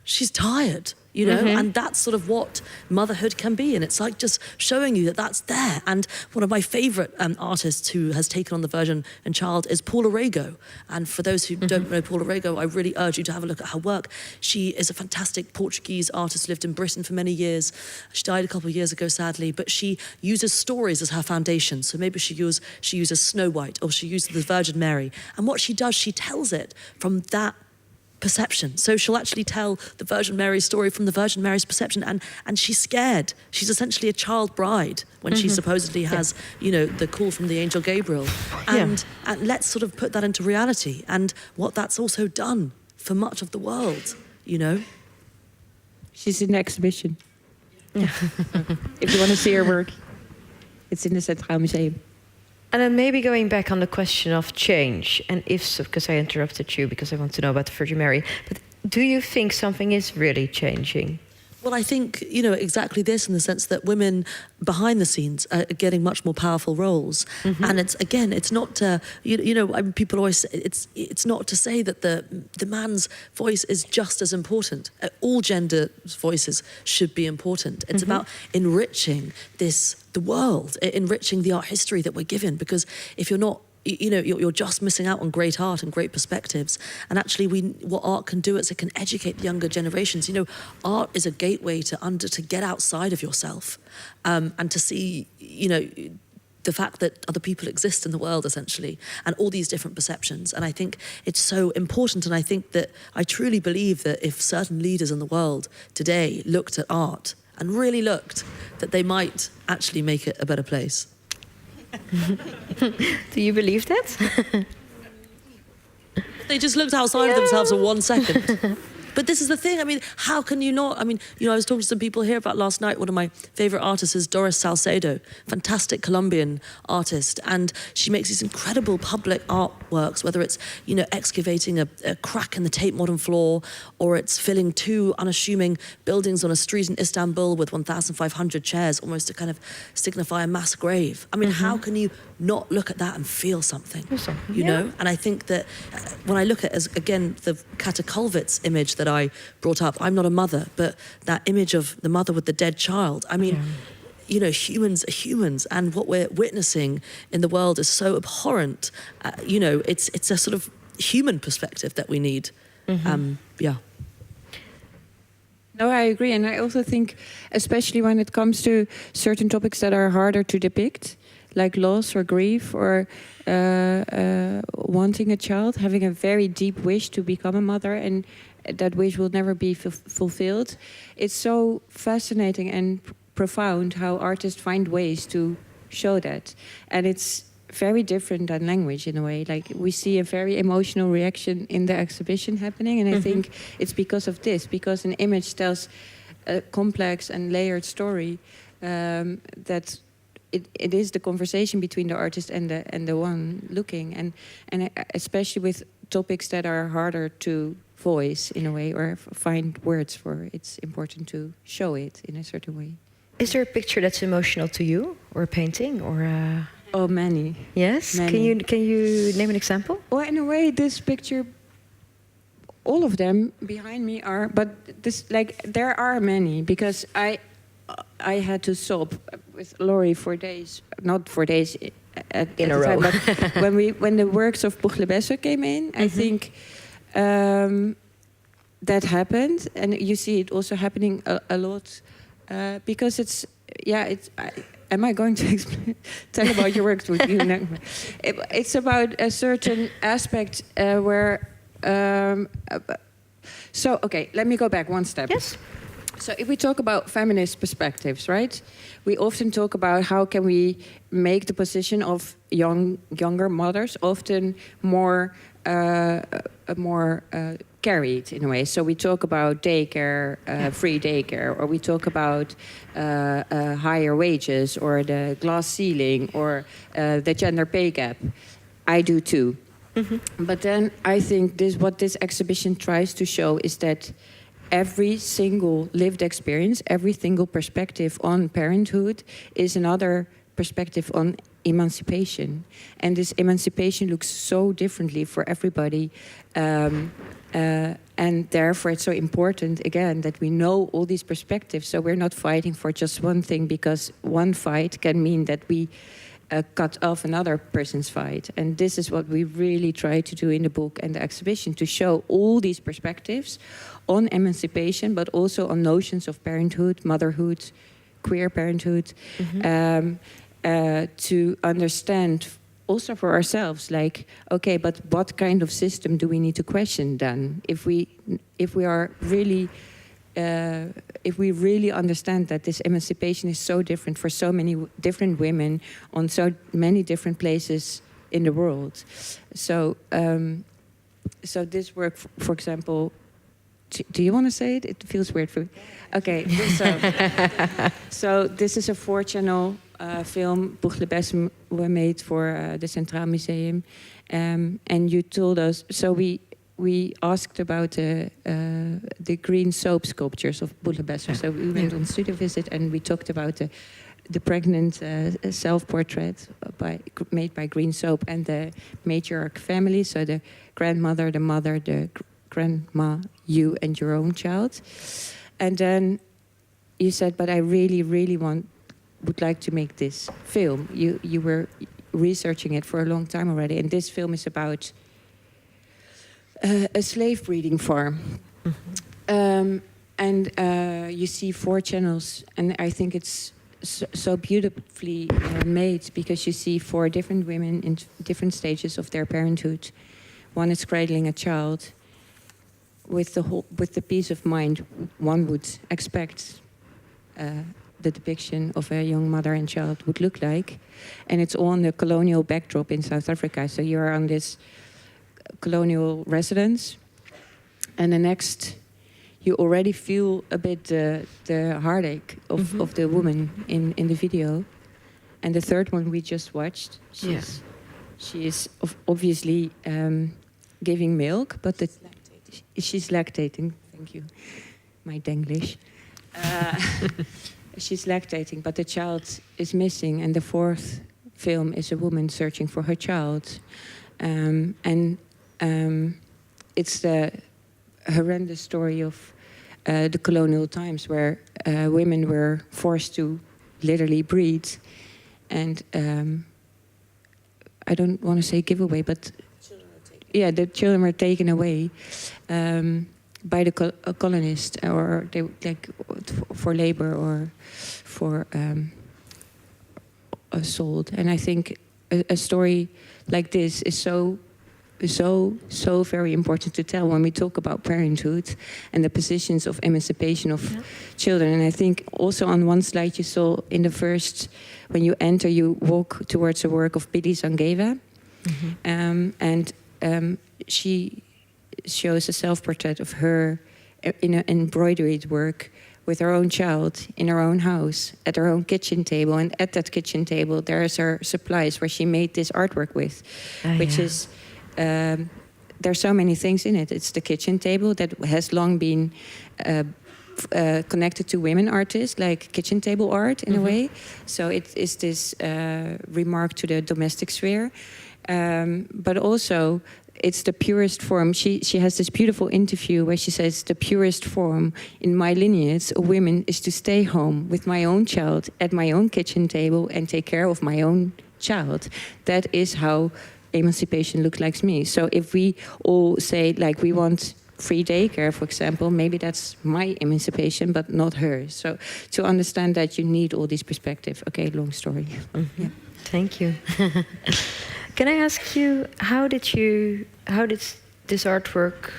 she's tired, and that's sort of what motherhood can be. And it's like just showing you that that's there. And one of my favorite artists who has taken on the Virgin and Child is Paula Rego. And for those who don't know Paula Rego, I really urge you to have a look at her work. She is a fantastic Portuguese artist, lived in Britain for many years. She died a couple of years ago, sadly, but she uses stories as her foundation. So maybe she uses Snow White or she uses the Virgin Mary. And what she does, she tells it from that perception. So she'll actually tell the Virgin Mary's story from the Virgin Mary's perception, and she's scared. She's essentially a child bride when she supposedly has, the call from the angel Gabriel. And let's sort of put that into reality and what that's also done for much of the world, She's in the exhibition. If you want to see her work, it's in the Centraal Museum. And then maybe going back on the question of change, and if so, because I interrupted you because I want to know about the Virgin Mary, but do you think something is really changing? Well, I think, exactly this, in the sense that women behind the scenes are getting much more powerful roles. And it's not to, people always say, it's not to say that the man's voice is just as important. All gender voices should be important. It's about enriching the world, enriching the art history that we're given, because if you're not, you're just missing out on great art and great perspectives. And actually, what art can do is it can educate the younger generations. Art is a gateway to get outside of yourself, and to see, the fact that other people exist in the world, essentially, and all these different perceptions. And I think it's so important. And I think that I truly believe that if certain leaders in the world today looked at art and really looked, that they might actually make it a better place. Do you believe that? They just looked outside of themselves for 1 second. But this is the thing. I mean, how can you not? I mean, I was talking to some people here about last night. One of my favorite artists is Doris Salcedo, fantastic Colombian artist, and she makes these incredible public artworks, whether it's, excavating a crack in the Tate Modern floor, or it's filling 2 unassuming buildings on a street in Istanbul with 1,500 chairs, almost to kind of signify a mass grave. I mean, how can you not look at that and feel something? You know? And I think that when I look at, as again, the Kata Kulvitz image that I brought up, I'm not a mother, but that image of the mother with the dead child, I mean, humans are humans, and what we're witnessing in the world is so abhorrent. It's a sort of human perspective that we need. No, I agree. And I also think, especially when it comes to certain topics that are harder to depict, like loss or grief or wanting a child, having a very deep wish to become a mother, and that wish will never be fulfilled. It's so fascinating and profound how artists find ways to show that. And it's very different than language in a way. Like, we see a very emotional reaction in the exhibition happening, and I think it's because of this, because an image tells a complex and layered story, that it is the conversation between the artist and the one looking, and especially with topics that are harder to voice in a way or find words for, it's important to show it in a certain way. Is there a picture that's emotional to you, or a painting, or Oh, many. Yes? Many. Can you name an example? Well, in a way, this picture, all of them behind me are, but this, like, there are many, because I had to sob with Laurie for days, not for days in a row. Time, but when the works of Pugliese came in, I think that happened, and you see it also happening a lot, because it's. Am I going to tell about your works with you? No. It's about a certain aspect where. Okay, let me go back one step. Yes. So if we talk about feminist perspectives, right? We often talk about how can we make the position of younger mothers often more carried in a way. So we talk about daycare, free daycare, or we talk about higher wages, or the glass ceiling, or the gender pay gap. I do too. But then I think what this exhibition tries to show is that every single lived experience, every single perspective on parenthood is another perspective on emancipation. And this emancipation looks so differently for everybody. And therefore it's so important, again, that we know all these perspectives. So we're not fighting for just one thing, because one fight can mean that we cut off another person's fight. And this is what we really try to do in the book and the exhibition, to show all these perspectives on emancipation, but also on notions of parenthood, motherhood, queer parenthood, to understand also for ourselves, like, okay, but what kind of system do we need to question then? If we are really, if we really understand that this emancipation is so different for so many different women on so many different places in the world. So, so this work, for example, do you want to say it? It feels weird for me. Okay, so this is a 4-channel film Pugliese made for the Centraal Museum, and you told us. So we asked about the green soap sculptures of Pugliese. So we went on studio visit, and we talked about the pregnant self-portrait made by green soap, and the matriarch family. So the grandmother, the mother, the grandma, you, and your own child. And then you said, but I really, really would like to make this film. You were researching it for a long time already, and this film is about a slave breeding farm. And you see 4 channels, and I think it's so beautifully made, because you see 4 different women in different stages of their parenthood. One is cradling a child with the peace of mind one would expect the depiction of a young mother and child would look like. And it's all on the colonial backdrop in South Africa. So you're on this colonial residence. And the next you already feel a bit the heartache of the woman in the video. And the third one we just watched, she is obviously giving milk, but she's lactating. Thank you, my Denglish. She's lactating, but the child is missing. And the fourth film is a woman searching for her child. It's the horrendous story of the colonial times where women were forced to literally breed. And I don't want to say giveaway, but the children were taken away by the colonists, or they for labor or for assault. And I think a story like this is so very important to tell when we talk about parenthood and the positions of emancipation of children. And I think also on one slide you saw in the first, when you enter, you walk towards the work of Balie Zangeva. She shows a self-portrait of her in an embroidered work with her own child in her own house at her own kitchen table. And at that kitchen table there's her supplies where she made this artwork with, which is there's so many things in it. It's the kitchen table that has long been connected to women artists, like kitchen table art in a way. So it is this remark to the domestic sphere, but also it's the purest form. She has this beautiful interview where she says, the purest form in my lineage of women is to stay home with my own child at my own kitchen table and take care of my own child. That is how emancipation looks like me. So if we all say, like, we want free daycare, for example, maybe that's my emancipation, but not hers. So to understand that, you need all these perspectives. Okay, long story. Thank you. Can I ask you, how did this artwork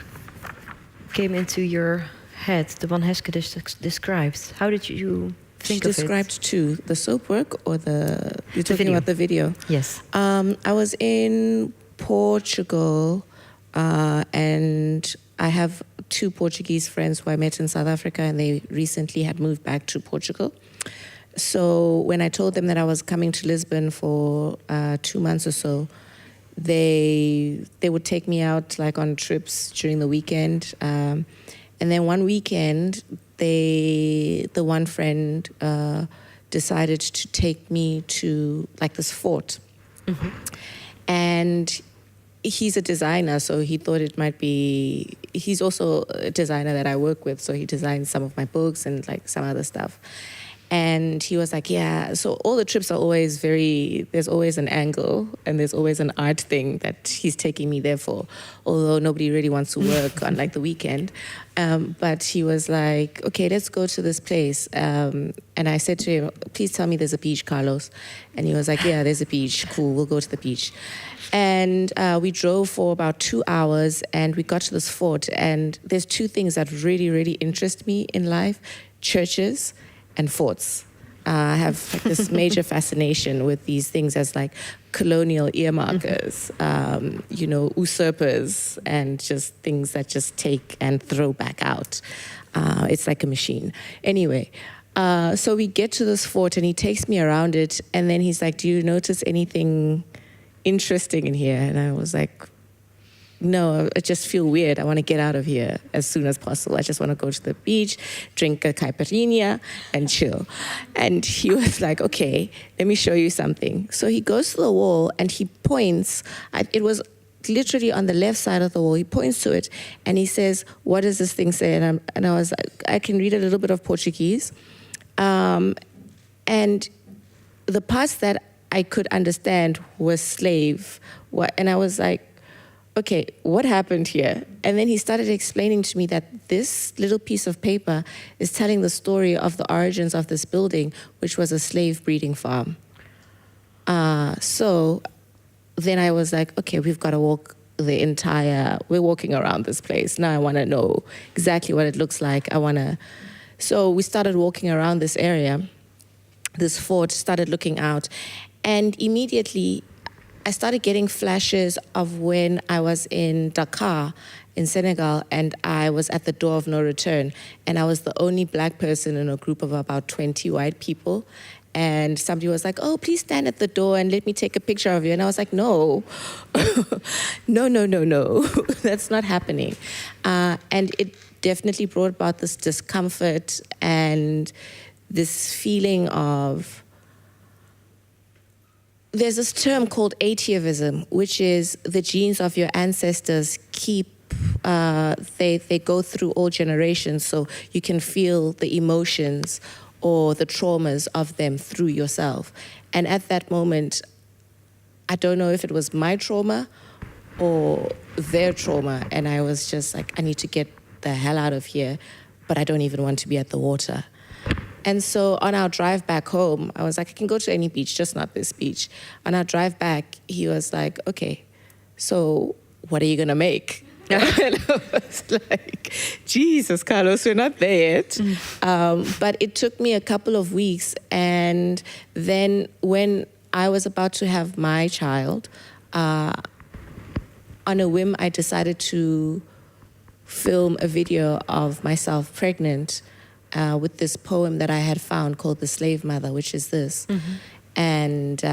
came into your head, the one Heske described? How did you think of it? She described two, the soap work or you're talking about the video? Yes. I was in Portugal and I have two Portuguese friends who I met in South Africa, and they recently had moved back to Portugal. So when I told them that I was coming to Lisbon for 2 months or so, they would take me out like on trips during the weekend. And then one weekend, the one friend decided to take me to like this fort. And he's a designer, so he thought it might be, he's also a designer that I work with, so he designs some of my books and like some other stuff. And he was like, yeah, so all the trips are always there's always an angle and there's always an art thing that he's taking me there for, although nobody really wants to work on like the weekend. But he was like, okay, let's go to this place. And I said to him, please tell me there's a beach, Carlos. And he was like, yeah, there's a beach. Cool, we'll go to the beach. And we drove for about 2 hours and we got to this fort. And there's two things that really, really interest me in life: churches and forts. I have like this major fascination with these things as like colonial earmarkers, usurpers, and just things that just take and throw back out. It's like a machine. Anyway, so we get to this fort and he takes me around it, and then he's like, do you notice anything interesting in here? And I was like, no, I just feel weird. I want to get out of here as soon as possible. I just want to go to the beach, drink a caipirinha, and chill. And he was like, okay, let me show you something. So he goes to the wall and he points. It was literally on the left side of the wall. He points to it and he says, what does this thing say? And I was like, I can read a little bit of Portuguese. And the parts that I could understand was slave. And I was like, okay, what happened here? And then he started explaining to me that this little piece of paper is telling the story of the origins of this building, which was a slave breeding farm. So then I was like, okay, we've got to walk we're walking around this place. Now I want to know exactly what it looks like. So we started walking around this area, this fort, started looking out, and immediately I started getting flashes of when I was in Dakar in Senegal, and I was at the door of no return, and I was the only black person in a group of about 20 white people. And somebody was like, oh, please stand at the door and let me take a picture of you. And I was like, no, no, that's not happening. And it definitely brought about this discomfort and this feeling of, there's this term called atavism, which is the genes of your ancestors they go through all generations, so you can feel the emotions or the traumas of them through yourself. And at that moment, I don't know if it was my trauma or their trauma, and I was just like, I need to get the hell out of here, but I don't even want to be at the water. And so on our drive back home, I was like, I can go to any beach, just not this beach. On our drive back, he was like, okay, so what are you gonna make? And I was like, Jesus, Carlos, we're not there yet. But it took me a couple of weeks. And then when I was about to have my child, on a whim, I decided to film a video of myself pregnant with this poem that I had found called The Slave Mother, which is this. Mm-hmm. And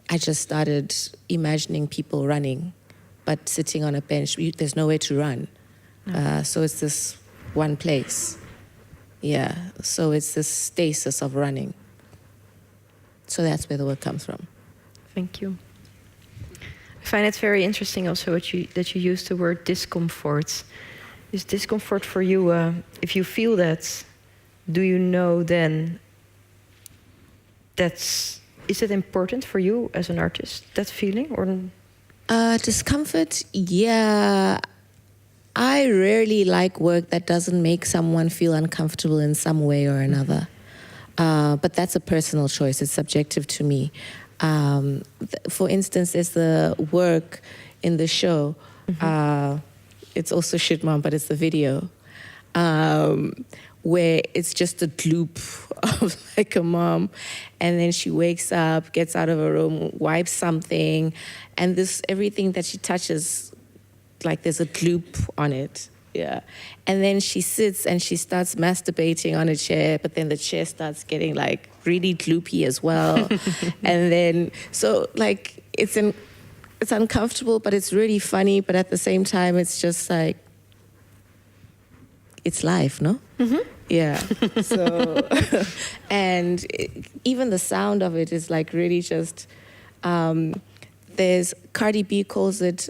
I just started imagining people running, but sitting on a bench. There's nowhere to run. No. So it's this one place. Yeah, so it's this stasis of running. So that's where the word comes from. Thank you. I find it very interesting also that you use the word discomfort. Is discomfort for you, if you feel that, do you know then is it important for you as an artist, that feeling? Or discomfort, yeah. I rarely like work that doesn't make someone feel uncomfortable in some way or another. But that's a personal choice. It's subjective to me. For instance, there's the work in the show. Mm-hmm. It's also Shit Mom, but it's the video, where it's just a gloop of like a mom, and then she wakes up, gets out of her room, wipes something, and everything that she touches, like there's a gloop on it. Yeah. And then she sits and she starts masturbating on a chair, but then the chair starts getting like really gloopy as well. And then, so like it's uncomfortable, but it's really funny. But at the same time, it's just like, it's life, no? Mm-hmm. Yeah. So, and even the sound of it is like really just, there's, Cardi B calls it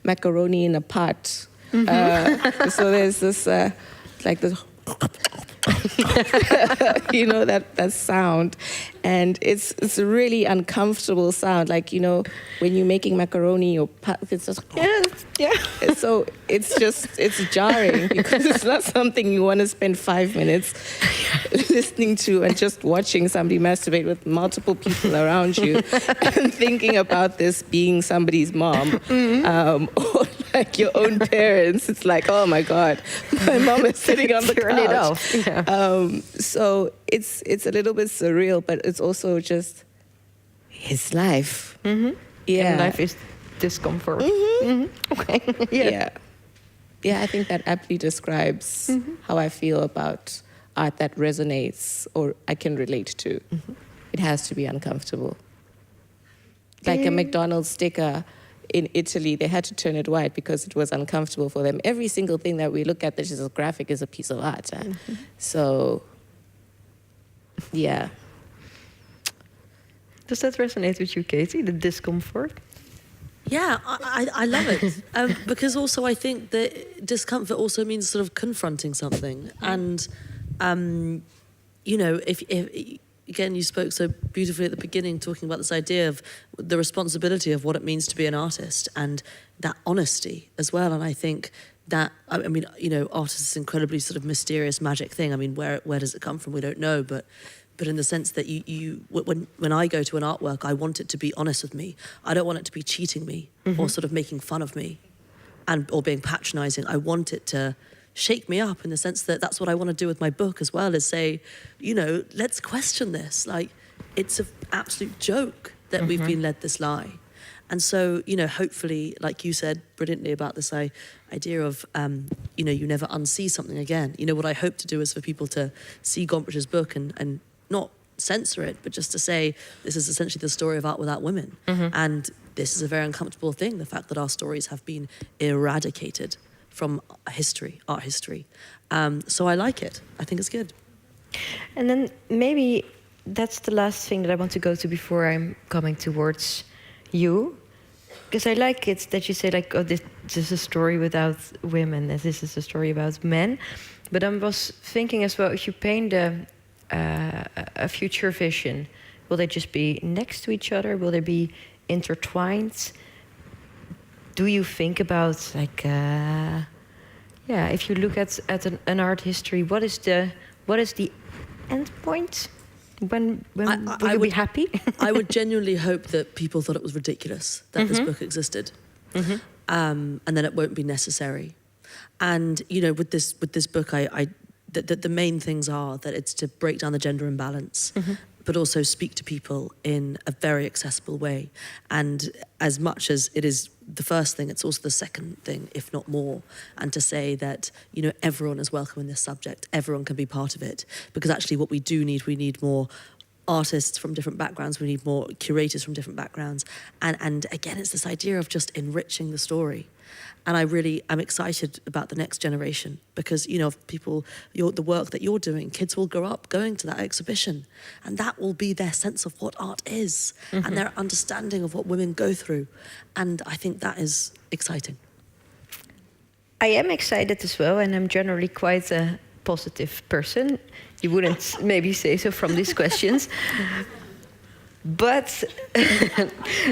macaroni in a pot. Mm-hmm. So there's this, like this, you know, that sound. And it's a really uncomfortable sound. Like, you know, when you're making macaroni or pot, it's just, yeah. So it's jarring because it's not something you want to spend 5 minutes listening to and just watching somebody masturbate with multiple people around you and thinking about this being somebody's mom, or like your own parents. It's like, oh my God, my mom is sitting on the couch. Turn it off. Yeah. So it's a little bit surreal, but it's also just his life. Mm-hmm. Yeah, and life is discomfort. Mm-hmm. Mm-hmm. Okay. Yeah. I think that aptly describes how I feel about art that resonates or I can relate to. Mm-hmm. It has to be uncomfortable. Like a McDonald's sticker in Italy, they had to turn it white because it was uncomfortable for them. Every single thing that we look at that is a graphic is a piece of art. Mm-hmm. So, yeah. Does that resonate with you, Katy, the discomfort? Yeah, I love it. Because also I think that discomfort also means sort of confronting something. And, you know, if again, you spoke so beautifully at the beginning talking about this idea of the responsibility of what it means to be an artist and that honesty as well. And I think that, I mean, you know, art is this incredibly sort of mysterious magic thing. I mean, where does it come from? We don't know, but in the sense that when I go to an artwork, I want it to be honest with me. I don't want it to be cheating me or sort of making fun of me or being patronizing. I want it to shake me up in the sense that that's what I want to do with my book as well, is say, you know, let's question this. Like, it's an absolute joke that we've been led this lie. And so, you know, hopefully, like you said brilliantly about this idea of, you know, you never unsee something again. You know, what I hope to do is for people to see Gombrich's book and not censor it, but just to say, this is essentially the story of art without women. And this is a very uncomfortable thing, the fact that our stories have been eradicated from history, art history. So I like it. I think it's good. And then maybe that's the last thing that I want to go to before I'm coming towards you. Because I like it that you say, like, oh, this is a story without women, and this is a story about men. But I was thinking as well, if you paint a future vision, will they just be next to each other? Will they be intertwined? Do you think about, like, if you look at an art history, what is the end point? When will you be happy? I would genuinely hope that people thought it was ridiculous that this book existed, and then it won't be necessary. And you know, with this book, the main things are that it's to break down the gender imbalance, but also speak to people in a very accessible way. And as much as it is the first thing, it's also the second thing, if not more. And to say that, you know, everyone is welcome in this subject, everyone can be part of it. Because actually what we need more artists from different backgrounds, we need more curators from different backgrounds. And again, it's this idea of just enriching the story. And I'm excited about the next generation because, you know, the work that you're doing, kids will grow up going to that exhibition and that will be their sense of what art is and their understanding of what women go through. And I think that is exciting. I am excited as well, and I'm generally quite a positive person. You wouldn't maybe say so from these questions. But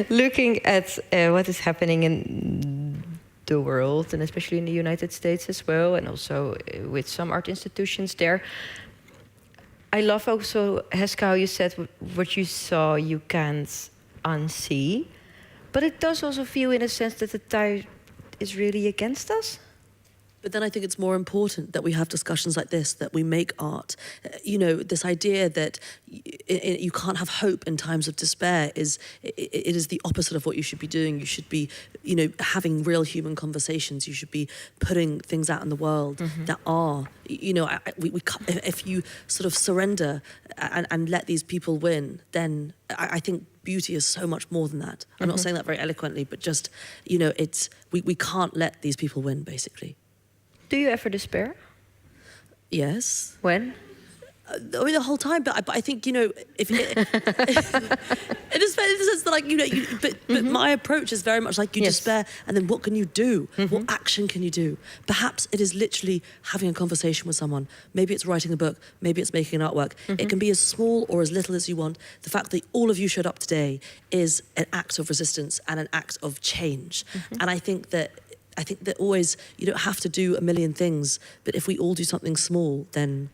looking at what is happening in the world, and especially in the United States as well, and also with some art institutions there. I love also, Heske, how you said what you saw you can't unsee, but it does also feel in a sense that the tide is really against us. But then I think it's more important that we have discussions like this, that we make art. You know, this idea that you can't have hope in times of despair it is the opposite of what you should be doing. You should be, you know, having real human conversations. You should be putting things out in the world that are, you know, if you sort of surrender and let these people win, then I think beauty is so much more than that. I'm not saying that very eloquently, but just, you know, we can't let these people win, basically. Do you ever despair? Yes. When? I mean, the whole time. But I think, you know, if it is in the sense that, like, you know, but my approach is very much like you despair, and then what can you do? What action can you do? Perhaps it is literally having a conversation with someone. Maybe it's writing a book. Maybe it's making an artwork. It can be as small or as little as you want. The fact that all of you showed up today is an act of resistance and an act of change. And I think that always, you don't have to do a million things, but if we all do something small, then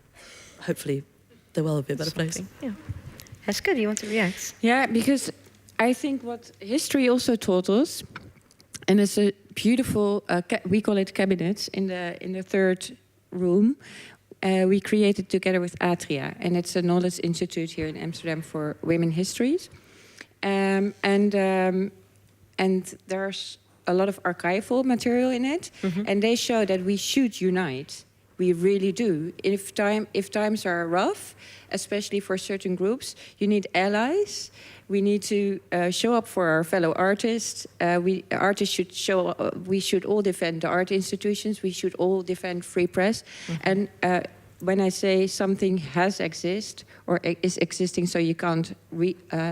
hopefully the world will be a better place. Yeah. Heske, do you want to react? Yeah, because I think what history also taught us, and it's a beautiful, we call it cabinets in the third room. We created together with Atria, and it's a knowledge institute here in Amsterdam for women histories. And there's a lot of archival material in it, and they show that we should unite. We really do. If times are rough, especially for certain groups, you need allies. We need to show up for our fellow artists. Artists should show up. We should all defend the art institutions. We should all defend free press. And when I say something has exist or is existing, so you can't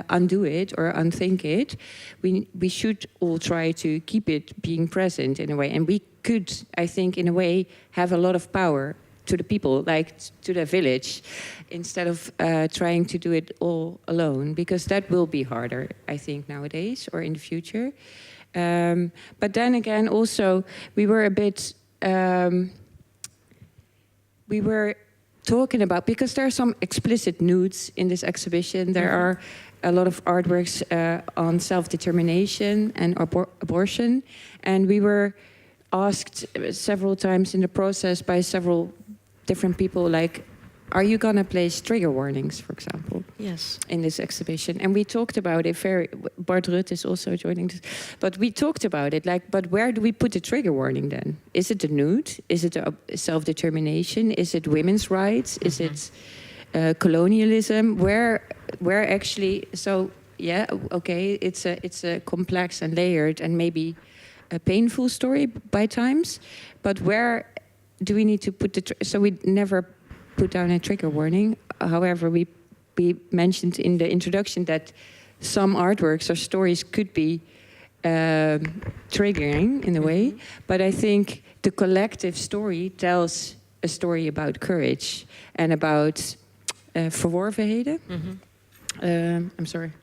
undo it or unthink it, we should all try to keep it being present in a way. And we could, I think, in a way, have a lot of power to the people, like to the village, instead of trying to do it all alone, because that will be harder, I think, nowadays or in the future. But then again, also, we were a bit... we were talking about, because there are some explicit nudes in this exhibition. There are a lot of artworks on self-determination and abortion. And we were asked several times in the process by several different people, like, are you gonna place trigger warnings, for example? Yes. In this exhibition, and we talked about it. Bart Rutte is also joining this, but we talked about it. Like, but where do we put the trigger warning then? Is it the nude? Is it self-determination? Is it women's rights? Is it colonialism? Where actually? So yeah, okay, it's a complex and layered and maybe a painful story by times, but where do we need to put so we never put down a trigger warning? However, we mentioned in the introduction that some artworks or stories could be triggering in a way, but I think the collective story tells a story about courage and about verworvenheden. I'm sorry,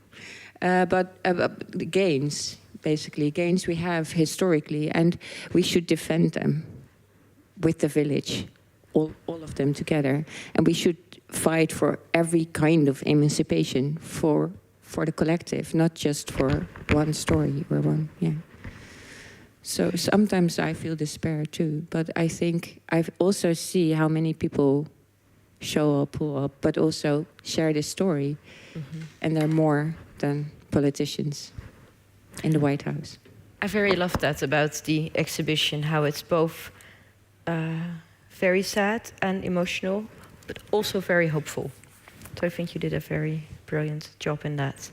but the gains, basically gains we have historically, and we should defend them with the village, all of them together, and we should fight for every kind of emancipation for the collective, not just for one story or one. So sometimes I feel despair too, but I think I also see how many people show up, pull up, but also share this story, and they're more than politicians in the White House. I very love that about the exhibition, how it's both very sad and emotional, but also very hopeful. So I think you did a very brilliant job in that.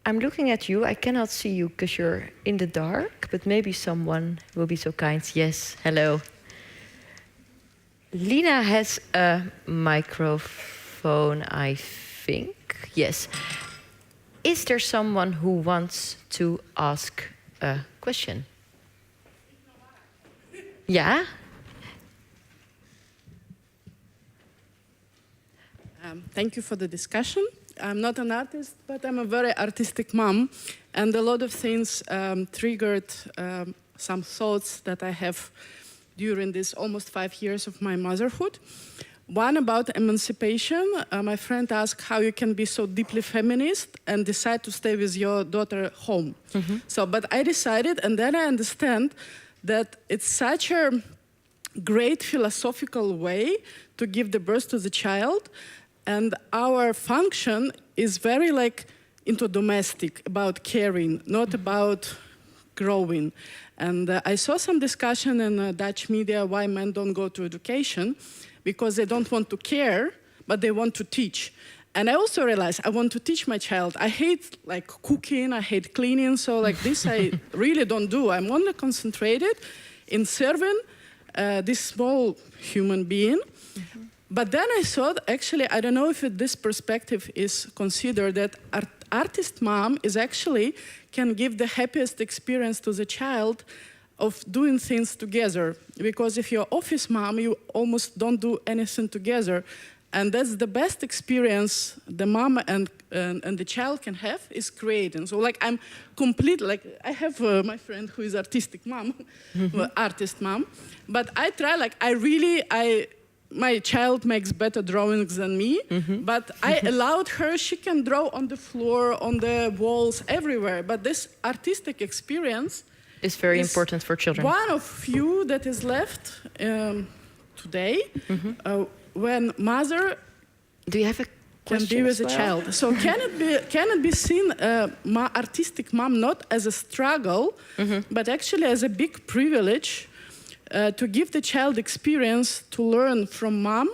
I'm looking at you. I cannot see you because you're in the dark, but maybe someone will be so kind. Yes, hello. Lina has a microphone, I think. Yes. Is there someone who wants to ask a question? Yeah? Thank you for the discussion. I'm not an artist, but I'm a very artistic mom, and a lot of things triggered some thoughts that I have during this almost 5 years of my motherhood. One about emancipation. My friend asked how you can be so deeply feminist and decide to stay with your daughter home. But I decided, and then I understand that it's such a great philosophical way to give the birth to the child. And our function is very into domestic, about caring, not about growing. And I saw some discussion in Dutch media why men don't go to education, because they don't want to care, but they want to teach. And I also realized I want to teach my child. I hate cooking, I hate cleaning, so this I really don't do. I'm only concentrated in serving this small human being. But then I thought, actually, I don't know if this perspective is considered, that artist mom is actually can give the happiest experience to the child of doing things together. Because if you're office mom, you almost don't do anything together. And that's the best experience the mom and the child can have, is creating. So I'm complete, I have my friend who is artistic mom, artist mom. But I try, my child makes better drawings than me, but I allowed her, she can draw on the floor, on the walls, everywhere. But this artistic experience is very important for children. One of few that is left today, when mother do you have a can be with a child. So can it be seen, artistic mom, not as a struggle, but actually as a big privilege, to give the child experience to learn from mom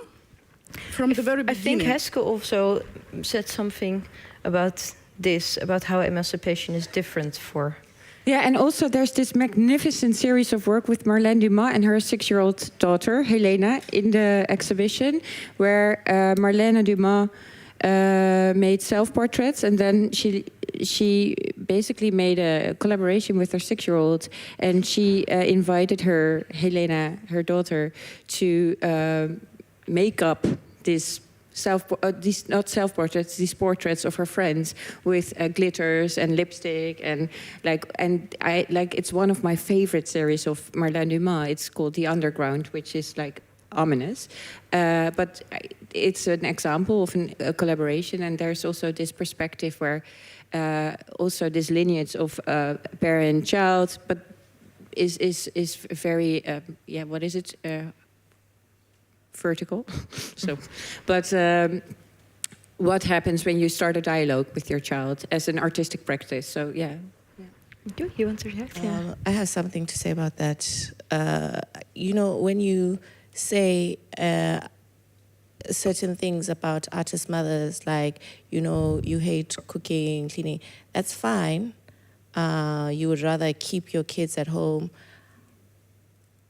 from the very beginning. I think Hessel also said something about this, about how emancipation is different for... Yeah, and also there's this magnificent series of work with Marlène Dumas and her 6-year-old daughter, Helena, in the exhibition, where Marlène Dumas made self-portraits, and then she basically made a collaboration with her 6-year-old, and she invited her, Helena, her daughter, to make up these not self-portraits, these portraits of her friends with glitters and lipstick, and it's one of my favorite series of Marlène Dumas. It's called The Underground, which is ominous, but it's an example of a collaboration. And there's also this perspective where also this lineage of parent-child, but is very what is it? Vertical. So, but what happens when you start a dialogue with your child as an artistic practice. So yeah. You want to react? Yeah. I have something to say about that. You know, when you say certain things about artist mothers, like, you know, you hate cooking, cleaning, that's fine. You would rather keep your kids at home.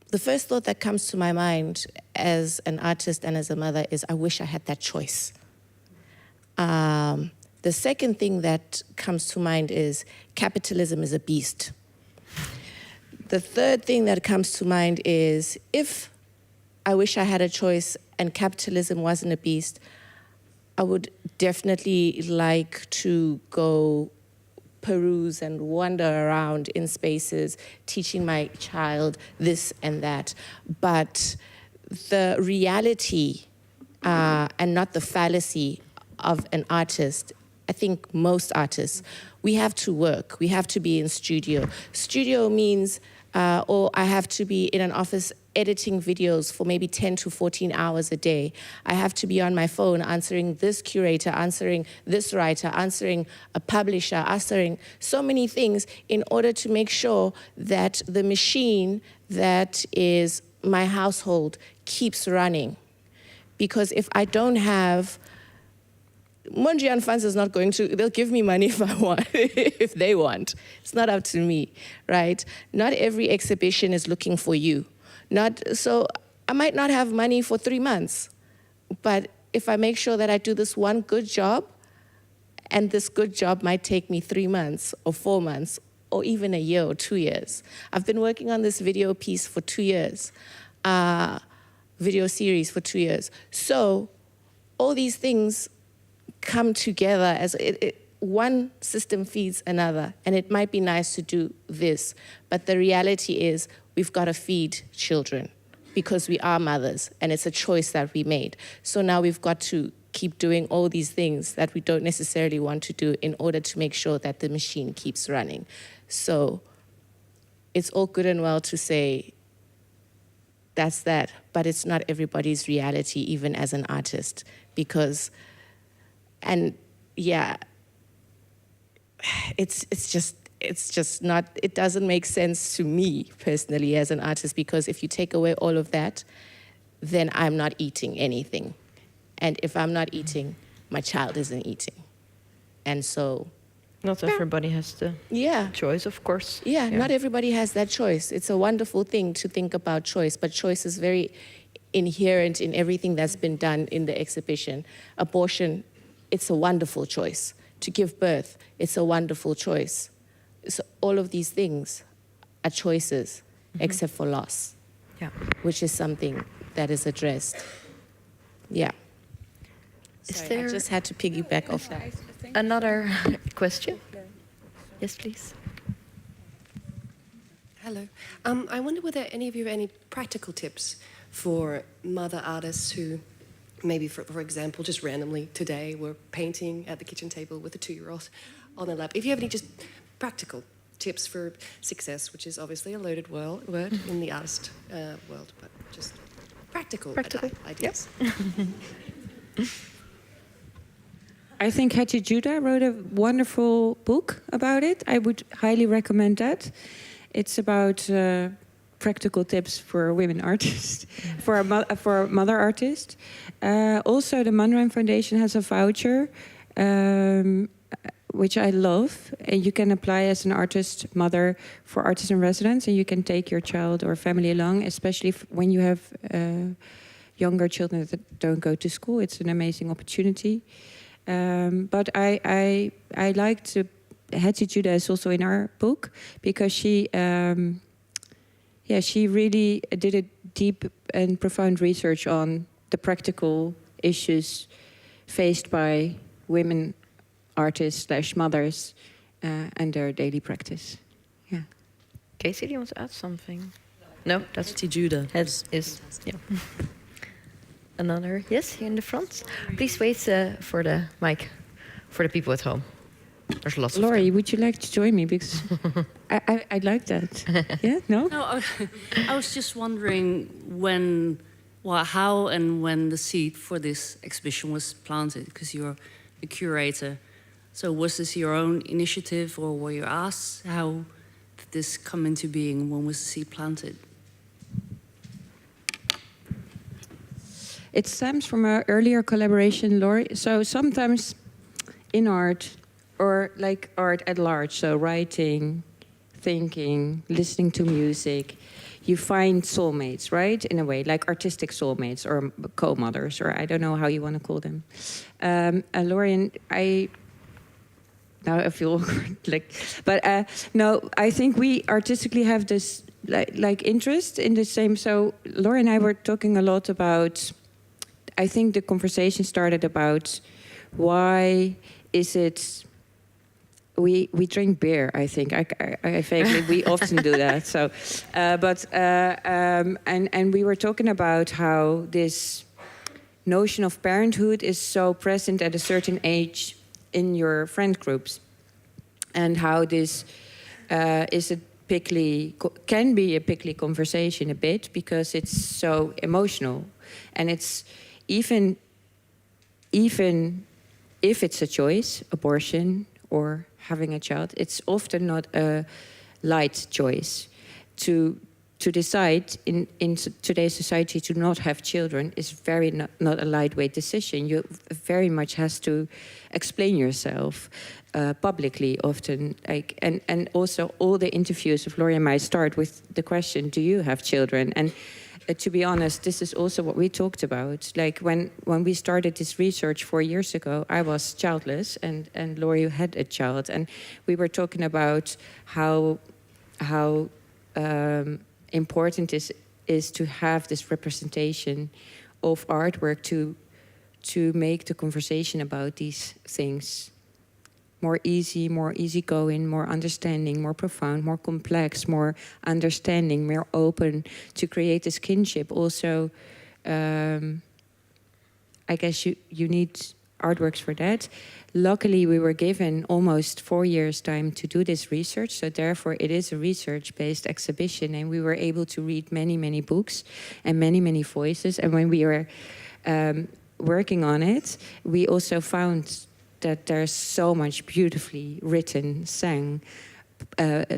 The first thought that comes to my mind as an artist and as a mother is, I wish I had that choice. The second thing that comes to mind is capitalism is a beast. The third thing that comes to mind is, if I wish I had a choice and capitalism wasn't a beast, I would definitely like to go peruse and wander around in spaces, teaching my child this and that. But the reality and not the fallacy of an artist, I think most artists, we have to work. We have to be in studio. Studio means, or I have to be in an office editing videos for maybe 10 to 14 hours a day. I have to be on my phone answering this curator, answering this writer, answering a publisher, answering so many things in order to make sure that the machine that is my household keeps running. Because if I don't have, Mondrian Funds is not going to, they'll give me money if I want, if they want. It's not up to me, right? Not every exhibition is looking for you. So I might not have money for 3 months, but if I make sure that I do this one good job, and this good job might take me 3 months or 4 months or even a year or 2 years. I've been working on this video piece for 2 years, video series for 2 years. So all these things come together as one system feeds another, and it might be nice to do this, but the reality is we've got to feed children because we are mothers, and it's a choice that we made. So now we've got to keep doing all these things that we don't necessarily want to do in order to make sure that the machine keeps running. So it's all good and well to say that's that, but it's not everybody's reality, even as an artist, because, and yeah, it's just not, it doesn't make sense to me personally as an artist, because if you take away all of that, then I'm not eating anything. And if I'm not eating, my child isn't eating. And so... Not everybody has the choice, of course. Yeah, not everybody has that choice. It's a wonderful thing to think about choice, but choice is very inherent in everything that's been done in the exhibition. Abortion, it's a wonderful choice. To give birth, it's a wonderful choice. So all of these things are choices, except for loss, which is something that is addressed. Yeah. Sorry, I just had to piggyback off that. Another question? Yes, please. Hello. I wonder whether any of you have any practical tips for mother artists who maybe, for example, just randomly today were painting at the kitchen table with a 2-year-old on their lap. If you have any just practical tips for success, which is obviously a loaded word in the artist world, but just practical ideas. Yep. I think Hetty Judah wrote a wonderful book about it. I would highly recommend that. It's about practical tips for women artists, for a mother artist. Also, the Manran Foundation has a voucher, which I love. And you can apply as an artist mother for artist in residence, and you can take your child or family along, especially when you have younger children that don't go to school. It's an amazing opportunity. But I like to, Hetty Judah is also in our book, because she really did a deep and profound research on the practical issues faced by women artists / mothers and their daily practice. Yeah. Casey, do you want to add something? No, that's Hetty Judah. Another, yes, here in the front. Please wait for the mic for the people at home. There's lots of Laurie, would you like to join me? Because I like that. Yeah, no? No, I was just wondering when well, how and when the seed for this exhibition was planted, because you're the curator. So was this your own initiative, or were you asked? How did this come into being? When was the seed planted? It stems from an earlier collaboration, Laurie. So sometimes in art, or like art at large, so writing, thinking, listening to music, you find soulmates, right? In a way, like artistic soulmates or co-mothers, or I don't know how you want to call them. Laurie and now I feel awkward, no, I think we artistically have this like interest in the same. So Laurie and I were talking a lot about, I think the conversation started about why is it we drink beer. I think I vaguely we often do that. So, and we were talking about how this notion of parenthood is so present at a certain age in your friend groups, and how this can be a pickly conversation a bit, because it's so emotional, and it's even if it's a choice, abortion or having a child, it's often not a light choice. To decide in today's society to not have children is very not a lightweight decision. You very much has to explain yourself publicly often. And also all the interviews of Laurie and I start with the question, do you have children? And to be honest, this is also what we talked about. Like when we started this research 4 years ago, I was childless, and Laurie had a child, and we were talking about how important is to have this representation of artwork to make the conversation about these things more easygoing, more understanding, more profound, more complex, more understanding, more open, to create this kinship. Also, I guess you need artworks for that. Luckily, we were given almost 4 years' time to do this research, so therefore it is a research-based exhibition, and we were able to read many books and many voices. And when we were working on it, we also found that there's so much beautifully written, sang,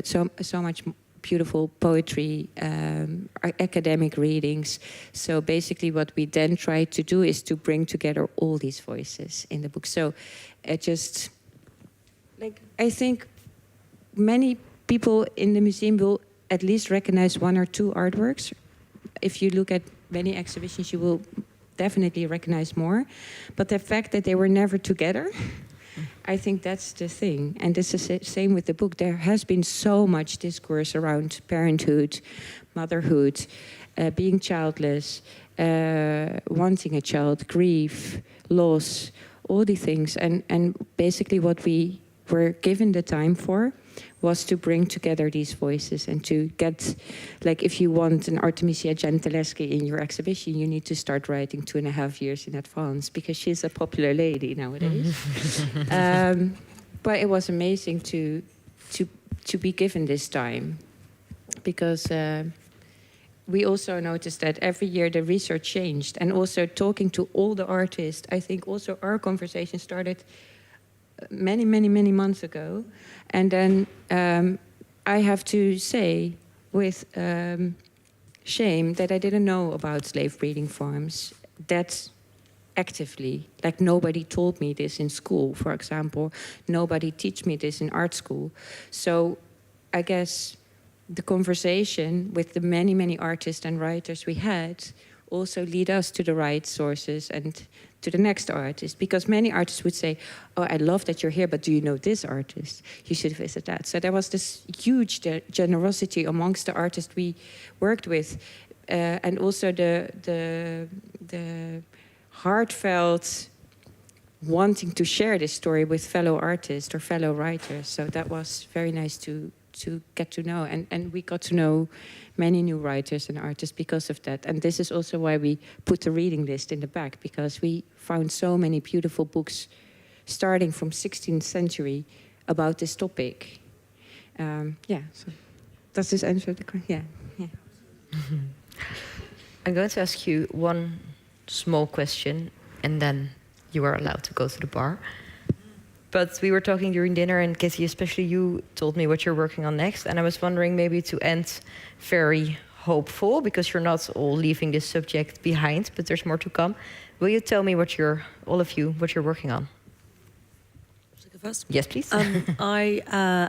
so much beautiful poetry, academic readings. So basically what we then try to do is to bring together all these voices in the book. So it just, I think many people in the museum will at least recognize 1 or 2 artworks. If you look at many exhibitions, you will definitely recognize more. But the fact that they were never together, I think that's the thing. And this is the same with the book. There has been so much discourse around parenthood, motherhood, being childless, wanting a child, grief, loss, all the things. And basically what we were given the time for was to bring together these voices and to get, like, if you want an Artemisia Gentileschi in your exhibition, you need to start writing 2.5 years in advance, because she's a popular lady nowadays. But it was amazing to be given this time, because we also noticed that every year the research changed, and also talking to all the artists. I think also our conversation started many months ago, and then I have to say with shame that I didn't know about slave breeding farms that actively. Like, nobody told me this in school, for example. Nobody teach me this in art school. So I guess the conversation with the many artists and writers we had also lead us to the right sources and to the next artist, because many artists would say, oh, I love that you're here, but do you know this artist? You should visit that. So there was this huge generosity amongst the artists we worked with, and also the heartfelt wanting to share this story with fellow artists or fellow writers. So that was very nice to get to know, and we got to know many new writers and artists because of that. And this is also why we put the reading list in the back, because we found so many beautiful books starting from 16th century about this topic. Yeah, so does this answer the question? Yeah. I'm going to ask you one small question, and then you are allowed to go to the bar. But we were talking during dinner, and Katy, especially you, told me what you're working on next. And I was wondering maybe to end very hopeful, because you're not all leaving this subject behind, but there's more to come. Will you tell me what all of you, what you're working on? Should I go first? Yes, please. I,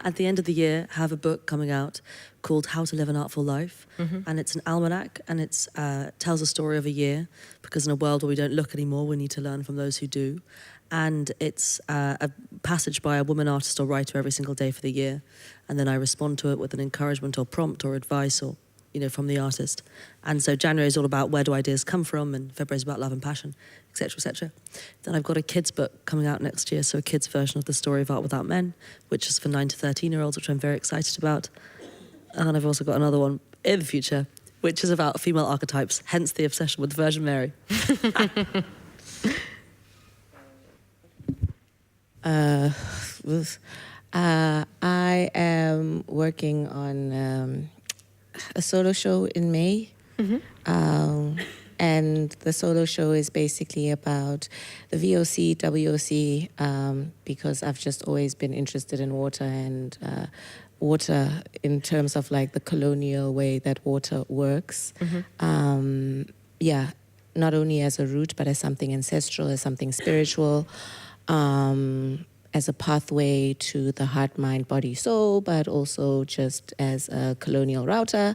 at the end of the year, have a book coming out called How to Live an Artful Life. And it's an almanac, and it tells a story of a year, because in a world where we don't look anymore, we need to learn from those who do. And it's a passage by a woman artist or writer every single day for the year. And then I respond to it with an encouragement or prompt or advice or, from the artist. And so January is all about where do ideas come from, and February is about love and passion, etc., etc. Then I've got a kids book coming out next year, so a kids version of the story of Art Without Men, which is for 9 to 13-year-olds, which I'm very excited about. And then I've also got another one in the future, which is about female archetypes, hence the obsession with the Virgin Mary. I am working on a solo show in May. And the solo show is basically about the VOC, WOC, because I've just always been interested in water and water in terms of like the colonial way that water works. Not only as a root, but as something ancestral, as something spiritual, as a pathway to the heart, mind, body, soul, but also just as a colonial router.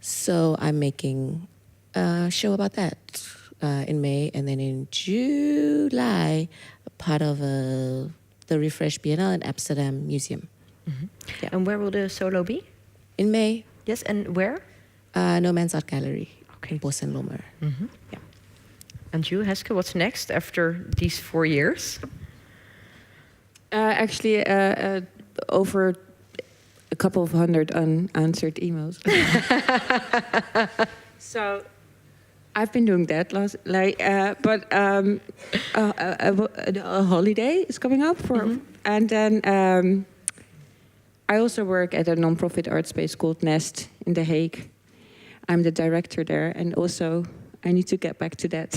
So I'm making a show about that in May, and then in July, part of the Refresh Biennale in Amsterdam Museum. Yeah. And where will the solo be? In May. Yes, and where? No Man's Art Gallery in Bos en Lommer. Yeah. And you, Heske, what's next after these 4 years? Actually, over a couple of hundred unanswered emails. So I've been doing that but a holiday is coming up and then I also work at a non-profit art space called Nest in The Hague. I'm the director there, and also I need to get back to that,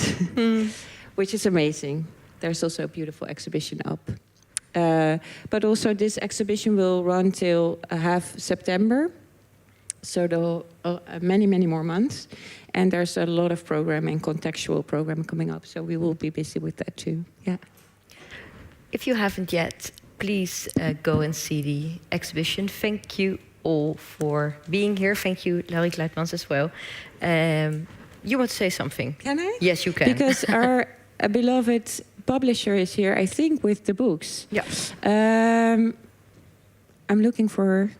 which is amazing. There's also a beautiful exhibition up. But also this exhibition will run till half September. So many, many more months. And there's a lot of programming, contextual programming coming up. So we will be busy with that too. Yeah. If you haven't yet, please go and see the exhibition. Thank you all for being here. Thank you, Larry Kleitmans, as well. You want to say something? Can I? Yes, you can. Because our beloved publisher is here, I think, with the books. Yeah. I'm looking for.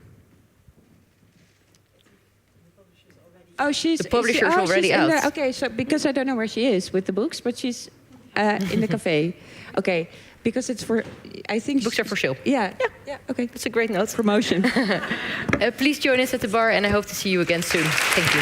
Oh, she's the publisher is already out. Okay, so because I don't know where she is with the books, but she's in the cafe. Okay, because it's for. I think books are for sale. Yeah. Okay, that's a great note. Promotion. Please join us at the bar, and I hope to see you again soon. Thank you.